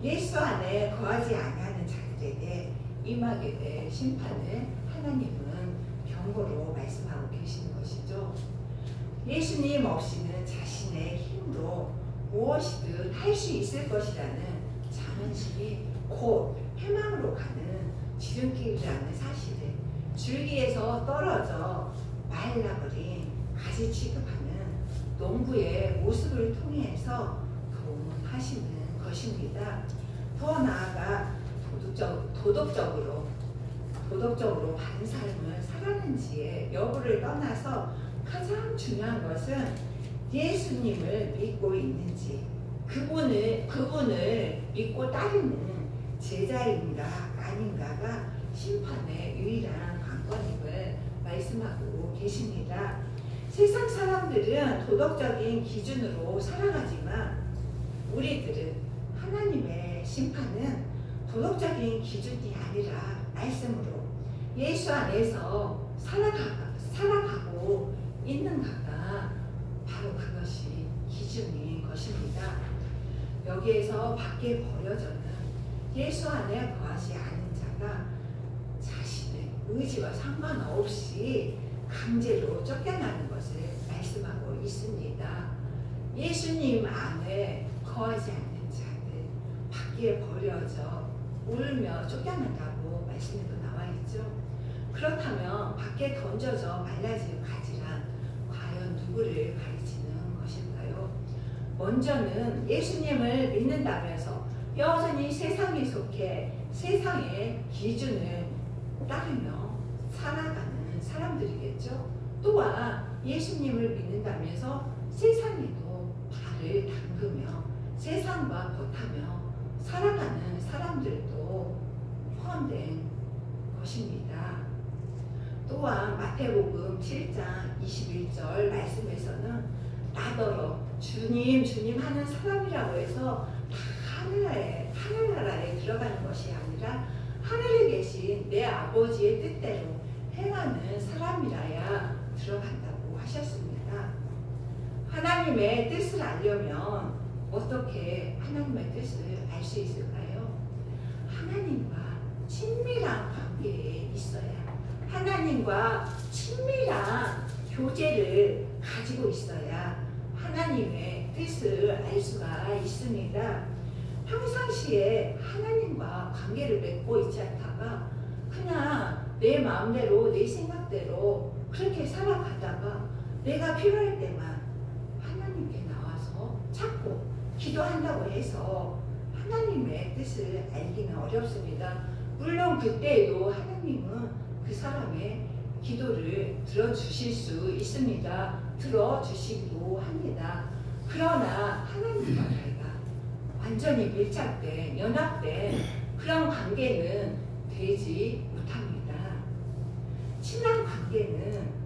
예수 안에 거하지 아니하는 자들에게 임하게 될 심판을 하나님은 경고로 말씀하고 계시는 것이죠. 예수님 없이는 자신의 힘으로 무엇이든 할 수 있을 것이라는 자만심이 곧 해망으로 가는 지름길이라는 사실을 줄기에서 떨어져 말라버린 가지 취급하는 농부의 모습을 통해서 도움하시는 것입니다. 더 나아가 도덕적으로 바른 삶을 살았는지의 여부를 떠나서 가장 중요한 것은 예수님을 믿고 있는지 그분을 믿고 따르는 제자인가 아닌가가 심판의 유일한 관건임을 말씀하고 계십니다. 세상 사람들은 도덕적인 기준으로 살아가지만 우리들은 하나님의 심판은 도덕적인 기준이 아니라 말씀으로 예수 안에서 살아가고 있는가가 바로 그것이 기준인 것입니다. 여기에서 밖에 버려져는 예수 안에 거하지 않은 자가 자신의 의지와 상관없이 강제로 쫓겨나는 것을 말씀하고 있습니다. 예수님 안에 거하지 않는 자들 밖에 버려져 울며 쫓겨난다고 말씀에도 나와 있죠. 그렇다면 밖에 던져져 말라질 가지란 과연 누구를 가리치는 것일까요? 먼저는 예수님을 믿는다면서 여전히 세상에 속해 세상의 기준을 따르며 살아가는 사람들이겠죠. 또한 예수님을 믿는다면서 세상에도 발을 담그며 세상과 겉하며 살아가는 사람들도 포함된 것입니다. 또한 마태복음 7장 21절 말씀에서는 나더러 주님 주님 하는 사람이라고 해서 다 하늘나라에 들어가는 것이 아니라 하늘에 계신 내 아버지의 뜻대로 행하는 사람이라야 들어간다고 하셨습니다. 하나님의 뜻을 알려면 어떻게 하나님의 뜻을 알 수 있을까요? 하나님과 친밀한 관계에 있어야, 하나님과 친밀한 교제를 가지고 있어야 하나님의 뜻을 알 수가 있습니다. 평상시에 하나님과 관계를 맺고 있지 않다가 그냥 내 마음대로 내 생각대로 그렇게 살아가다가 내가 필요할 때만 하나님께 나와서 찾고 기도한다고 해서 하나님의 뜻을 알기는 어렵습니다. 물론 그때에도 하나님은 그 사람의 기도를 들어주실 수 있습니다. 들어주시기도 합니다. 그러나 하나님과 내가 완전히 밀착된, 연합된 그런 관계는 되지 못합니다. 친한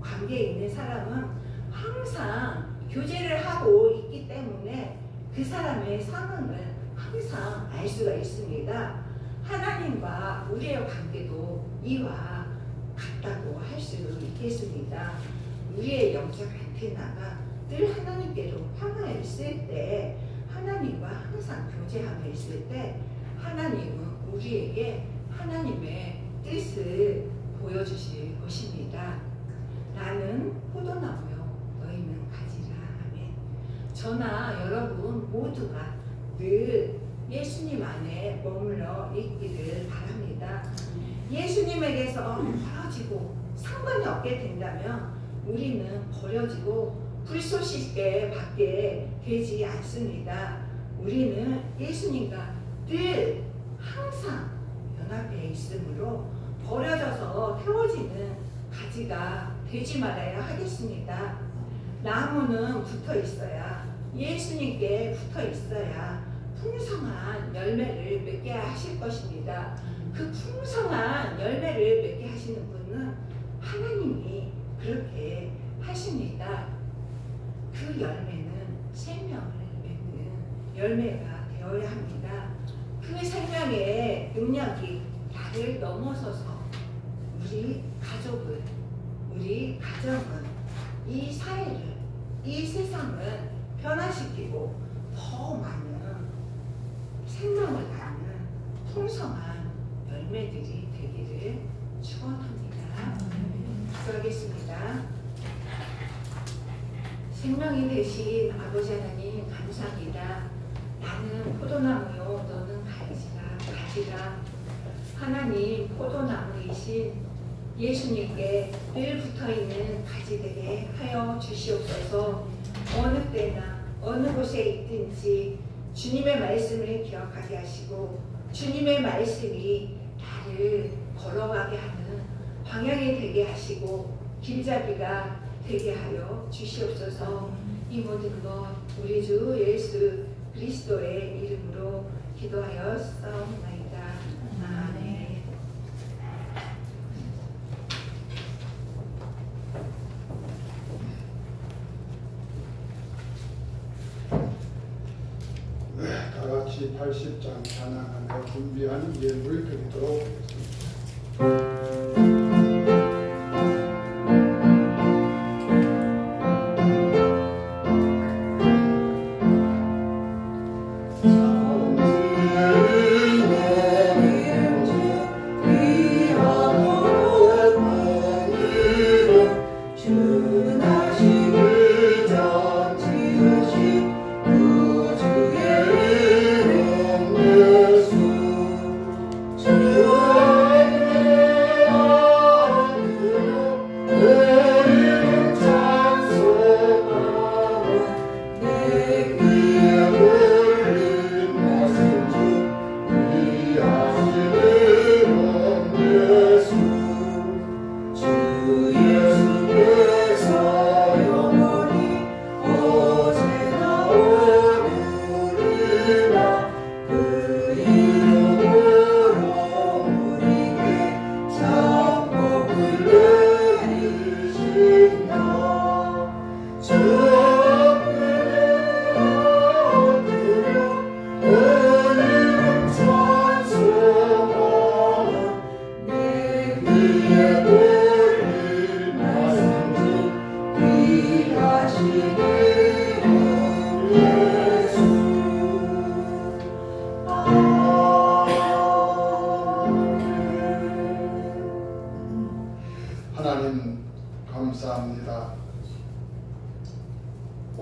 관계에 있는 사람은 항상 교제를 하고 있기 때문에 그 사람의 상황을 항상 알 수가 있습니다. 하나님과 우리의 관계도 이와 같다고 할 수 있겠습니다. 우리의 영적 안테나가 늘 하나님께로 향하여 있을 때, 하나님과 항상 교제하며 있을 때 하나님은 우리에게 하나님의 뜻을 보여주실 것입니다. 나는 포도나무요 너희는 가지라. 아멘. 저나 여러분 모두가 늘 예수님 안에 머물러 있기를 바랍니다. 예수님에게서 벌어지고 상관이 없게 된다면 우리는 버려지고 불쏘시개 받게 되지 않습니다. 우리는 예수님과 늘 항상 연합해 있으므로 버려져서 태워지는 가지가 되지 말아야 하겠습니다. 나무는 붙어 있어야, 예수님께 붙어 있어야 풍성한 열매를 맺게 하실 것입니다. 그 풍성한 열매를 맺게 하시는 분은 하나님이 그렇게 하십니다. 그 열매는 생명을 맺는 열매가 되어야 합니다. 그 생명의 능력이 나를 넘어서서 우리 가족을, 우리 가정은, 이 사회를, 이 세상을 변화시키고 더 많은 생명을 갖는 풍성한 열매들이 되기를 축원합니다. 기도하겠습니다. 생명이 되신 아버지 하나님 감사합니다. 나는 포도나무요 너는 가지라. 하나님 포도나무이신 예수님께 늘 붙어있는 가지 되게 하여 주시옵소서. 어느 때나 어느 곳에 있든지 주님의 말씀을 기억하게 하시고 주님의 말씀이 나를 걸어가게 하는 방향이 되게 하시고 길잡이가 되게 하여 주시옵소서. 이 모든 것 우리 주 예수 그리스도의 이름으로 기도하여 싸움나이다. 아멘. 다 같이 80장 찬양하며 준비한 예물 드리도록 하겠습니다. 주의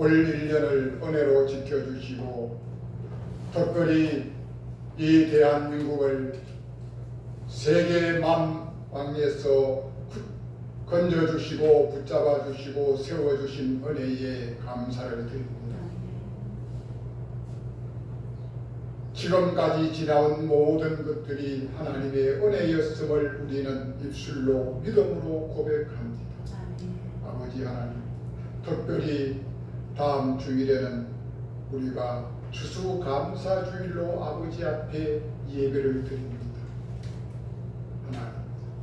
올 1년을 은혜로 지켜주시고 특별히 이 대한민국을 세계 만방에서 건져주시고 붙잡아주시고 세워주신 은혜에 감사를 드립니다. 지금까지 지나온 모든 것들이 하나님의 은혜였음을 우리는 입술로 믿음으로 고백합니다. 아버지 하나님, 특별히 다음 주일에는 우리가 추수감사주일로 아버지 앞에 예배를 드립니다. 하나님,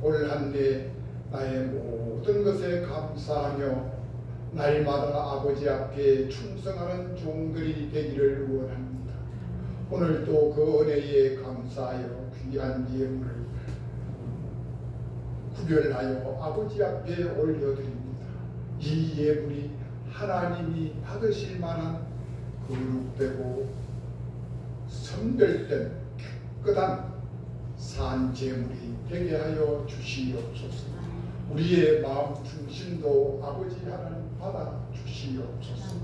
올 한 해 나의 모든 것에 감사하며 날마다 아버지 앞에 충성하는 종들이 되기를 원합니다. 오늘도 그 은혜에 감사하여 귀한 예물을 구별하여 아버지 앞에 올려드립니다. 이 예물이 하나님이 받으실 만한 거룩되고 선별된 깨끗한 산 제물이 되게 하여 주시옵소서. 우리의 마음 중심도 아버지 하나님 받아 주시옵소서.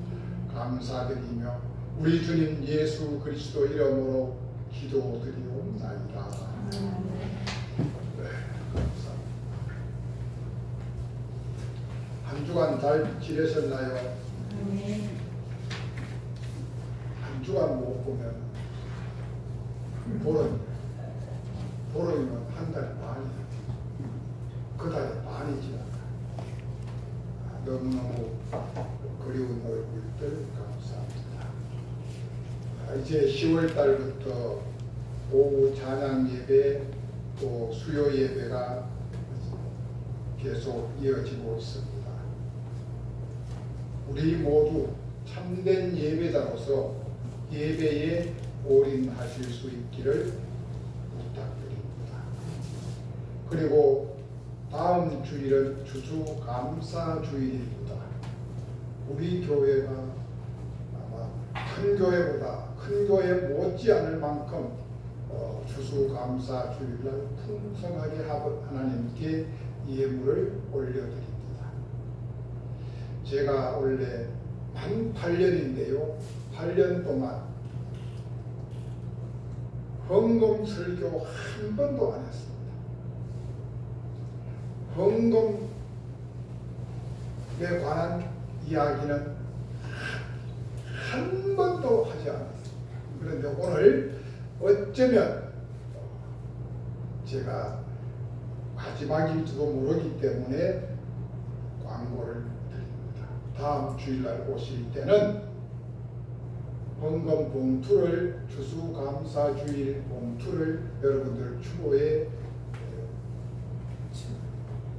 감사드리며 우리 주님 예수 그리스도 이름으로 기도드리옵나이다. 네, 감사합니다. 한 주간 잘 지내셨나요? 한 주간 못 보면 보름이면 한 달 반이, 그 달에 반이 지났다. 너무너무 그리운 얼굴들 감사합니다. 이제 10월 달부터 오후 찬양 예배 또 수요 예배가 계속 이어지고 있습니다. 우리 모두 참된 예배자로서 예배에 올인하실 수 있기를 부탁드립니다. 그리고 다음 주일은 추수감사주일입니다. 우리 교회가 아마 큰 교회보다 큰 교회 못지않을 만큼 추수감사주일날 풍성하게 하나님께 예물을 올려드립니다. 제가 원래 만 8년인데요. 8년 동안 헌금 설교 한 번도 안 했습니다. 헌금에 관한 이야기는 한 번도 하지 않았습니다. 그런데 오늘 어쩌면 제가 마지막일지도 모르기 때문에 광고를 드립니다. 다음 주일날 오실 때는 헌금 봉투를, 추수감사주일 봉투를 여러분들 추모에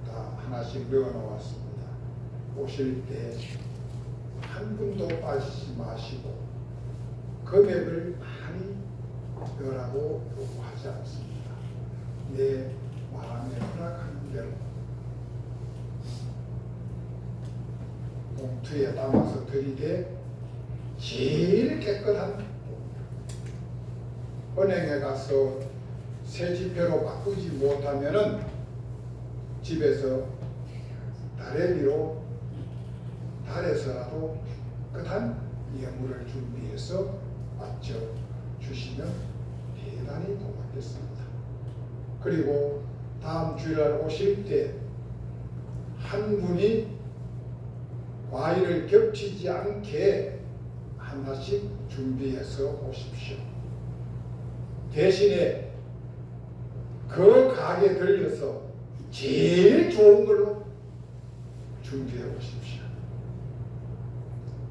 다 하나씩 넣어놓았습니다. 오실 때 한 분도 빠지지 마시고 금액을 많이 넣으라고 요구하지 않습니다. 내 마음에 허락하는 대로 봉투에 담아서 드리되 제일 깨끗한 은행에 가서 새 지폐로 바꾸지 못하면은 집에서 다래미로 달에서라도 깨끗한 예물을 준비해서 맞춰 주시면 대단히 고맙겠습니다. 그리고 다음 주일날 오실 때 한 분이 과일을 겹치지 않게 하나씩 준비해서 오십시오. 대신에 그 가게 들려서 제일 좋은 걸로 준비해 오십시오.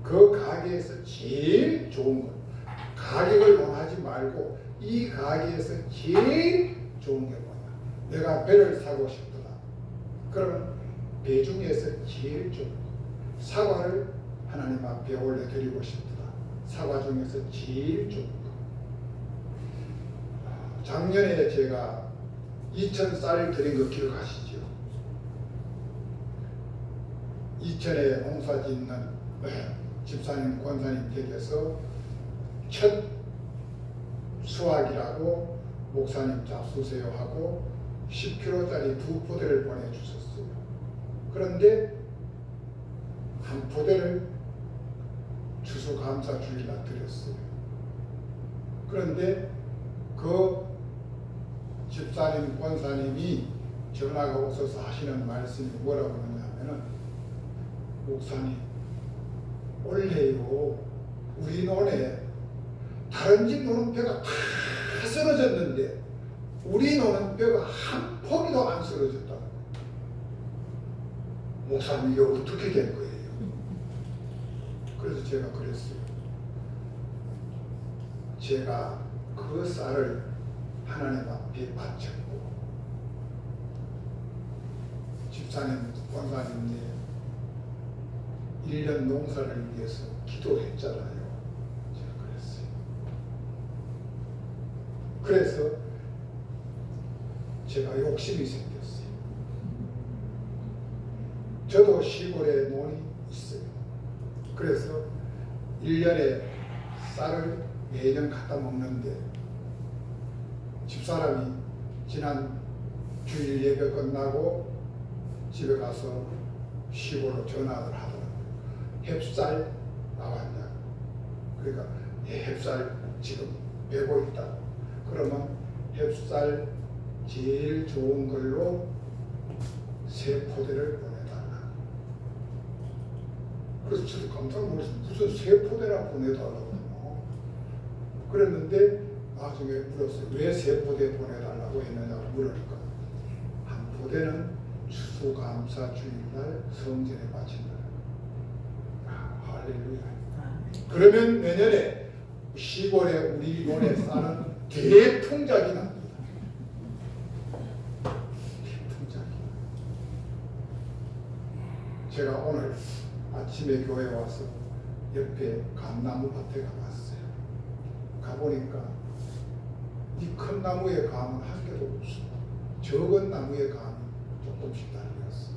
그 가게에서 제일 좋은 것, 가격을 원하지 말고 이 가게에서 제일 좋은 게 뭐냐. 내가 배를 사고 싶더라. 그러면 배 중에서 제일 좋은 것. 사과를 하나님 앞에 올려드리고 싶더라. 사과 중에서 제일 좋은 것. 작년에 제가 2,000쌀 드린 거 기억하시죠? 2,000에 농사 짓는 집사님, 권사님 댁에서 첫 수확이라고 목사님 잡수세요 하고 10kg짜리 2포대를 보내주셨어요. 그런데 한 포대를 추수감사 주일날 드렸어요. 그런데 그 집사님, 권사님이 전화가 오셔서 하시는 말씀이 뭐라고 하냐면은, 목사님, 원래요 우리 논에 다른 집 노는 벼가 다 쓰러졌는데 우리 노는 벼가 한 포기도 안 쓰러졌다. 목사님, 이게 어떻게 된 거예요? 그래서 제가 그랬어요. 제가 그 쌀을 하나님 앞에 바쳤고, 집사님, 권사님네 1년 농사를 위해서 기도했잖아요. 제가 그랬어요. 그래서 제가 욕심이 생겼어요. 저도 시골에 논이 있어요. 그래서 1년에 쌀을 매년 갖다 먹는데, 집사람이 지난 주일 예배 끝나고 집에 가서 시골로 전화를 하더라고요. 햅쌀 나왔냐? 그러니까 햅쌀 지금 베고 있다. 그러면 햅쌀 제일 좋은 걸로 3포대를 보내달라. 그래서 저도 깜짝 놀랐어요. 무슨 3포대나 보내달라고. 그랬는데 나중에 물었어요. 왜 3포대 보내달라고 했느냐고 물으니까, 한 포대는 추수감사 주일날 성전에 바친다. 할렐루야. 그러면 내년에 시골에 우리 논에 사는 대풍작이 납니다. 대풍작이. 제가 오늘 아침에 교회 와서 옆에 감나무 밭에 가봤어요. 가보니까 이 큰 나무의 감은 한 개도 없어. 적은 나무의 감이 조금씩 달렸어.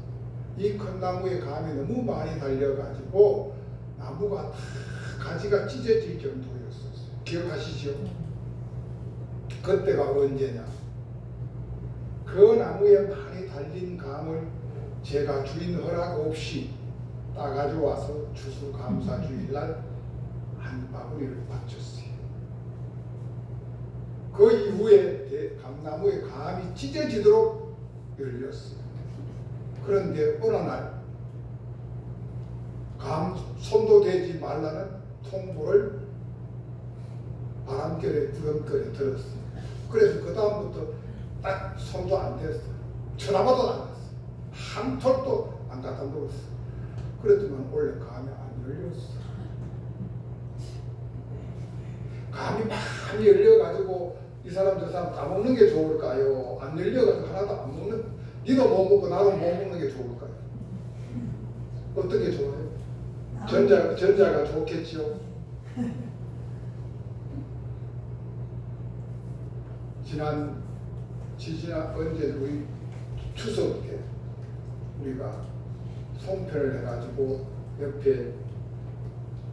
이 큰 나무의 감이 너무 많이 달려가지고 나무가 다 가지가 찢어질 정도였었어요. 기억하시죠? 그때가 언제냐? 그 나무에 많이 달린 감을 제가 주인 허락 없이 따가지고 와서 추수감사 주일날 한 바구니를 바쳤어요. 그 이후에 감나무의 감이 찢어지도록 열렸어요. 그런데 어느 날 감 손도 대지 말라는 통보를 바람결에 구름결에 들었어요. 그래서 그 다음부터 딱 손도 안 댔어요. 쳐다봐도 안 했어요. 한 톨도 안 갖다 놓았어요. 그랬더니 원래 감이 안 열렸어요. 감이 많이 열려가지고 이 사람 저 사람 다 먹는 게 좋을까요? 안 열려가지고 하나도 안 먹는, 니도 못 먹고 나도 못 먹는 게 좋을까요? 어떤 게 좋아요? 전자가 좋겠죠. 지난 언제 우리 추석 때 우리가 송편을 해가지고 옆에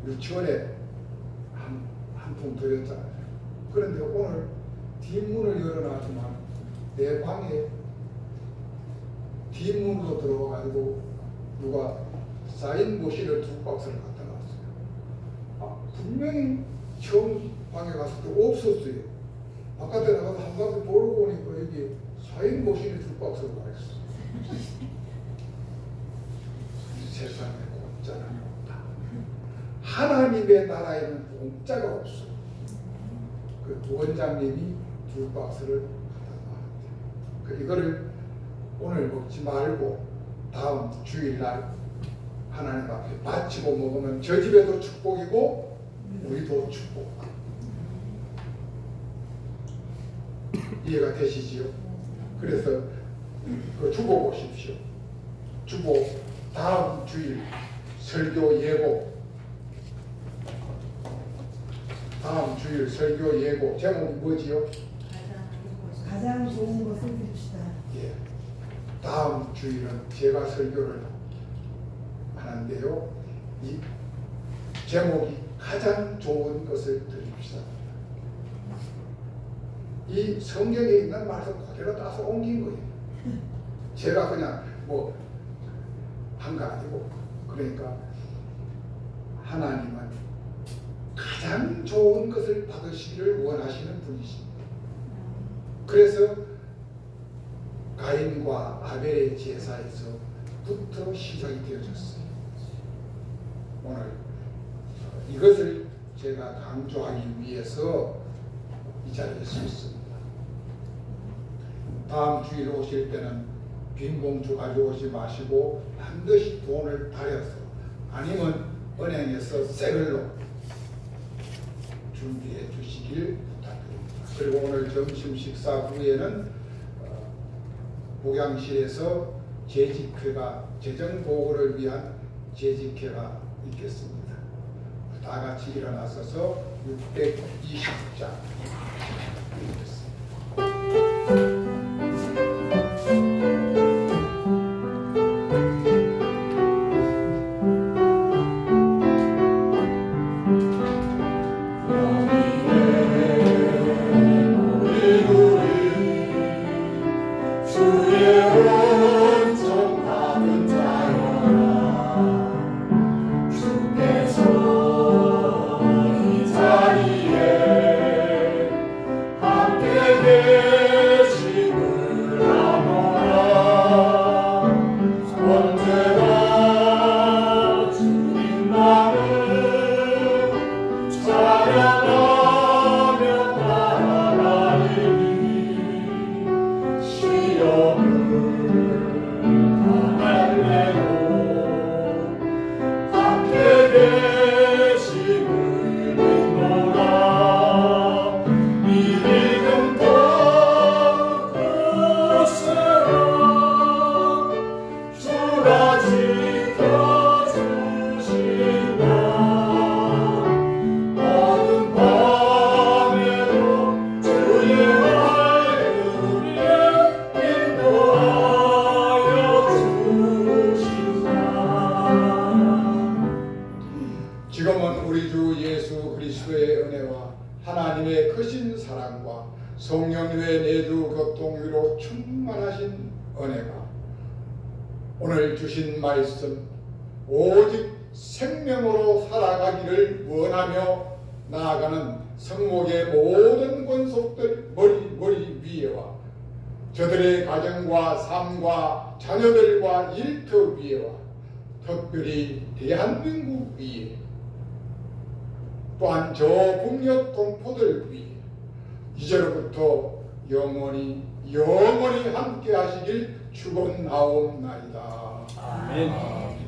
유치원에 한 통 드렸잖아요. 그런데 오늘 뒷문을 열어놨지만 내 방에 뒷문으로 들어와가지고 누가 사인 모시를 2박스를 갖다 놨어요. 분명히 처음 방에 갔을 때 없었어요. 바깥에 나가서 한 바퀴 돌고 오니까 여기 사인 모시를 2박스를 가 있어. 세상에 공짜는 없다. 하나님의 나라에는 공짜가 없어. 그 원장님이 2박스를 갖다 놨대요. 이거를 오늘 먹지 말고 다음 주일날 하나님 앞에 바치고 먹으면 저 집에도 축복이고 우리도 축복. 이해가 되시지요? 그래서 그 주보 보십시오. 주보 다음 주일 설교 예고, 다음 주일 설교 예고 제목이 뭐지요? 가장 좋은 것을 봅시다. 예. 다음 주일은 제가 설교를 하는데요. 이 제목이 가장 좋은 것을 드립시다. 이 성경에 있는 말씀 그대로 따서 옮긴 거예요. 제가 그냥 뭐 한 거 아니고, 그러니까 하나님은 가장 좋은 것을 받으시기를 원하시는 분이십니다. 그래서 가인과 아벨의 제사에서부터 시작이 되어졌어요. 오늘 이것을 제가 강조하기 위해서 이 자리에 섰습니다. 다음 주일 오실 때는 빈 봉투 가져오지 마시고 반드시 돈을 달여서 아니면 은행에서 새 걸로 준비해 주시길 부탁드립니다. 그리고 오늘 점심 식사 후에는 목양실에서 재직회가, 재정보호를 위한 재직회가 있겠습니다. 다 같이 일어나서서 620장 읽겠습니다. 지금은 우리 주 예수 그리스도의 은혜와 하나님의 크신 사랑과 성령님의 내주 교통위로 충만하신 은혜가 오늘 주신 말씀 오직 생명으로 살아가기를 원하며 나아가는 성목의 모든 권속들 머리 위에와 저들의 가정과 삶과 자녀들과 일터 위에와 특별히 대한민국 위에 또한 저 북녘 동포들 위해 이제로부터 영원히 함께 하시길 축원하옵나이다. 아멘.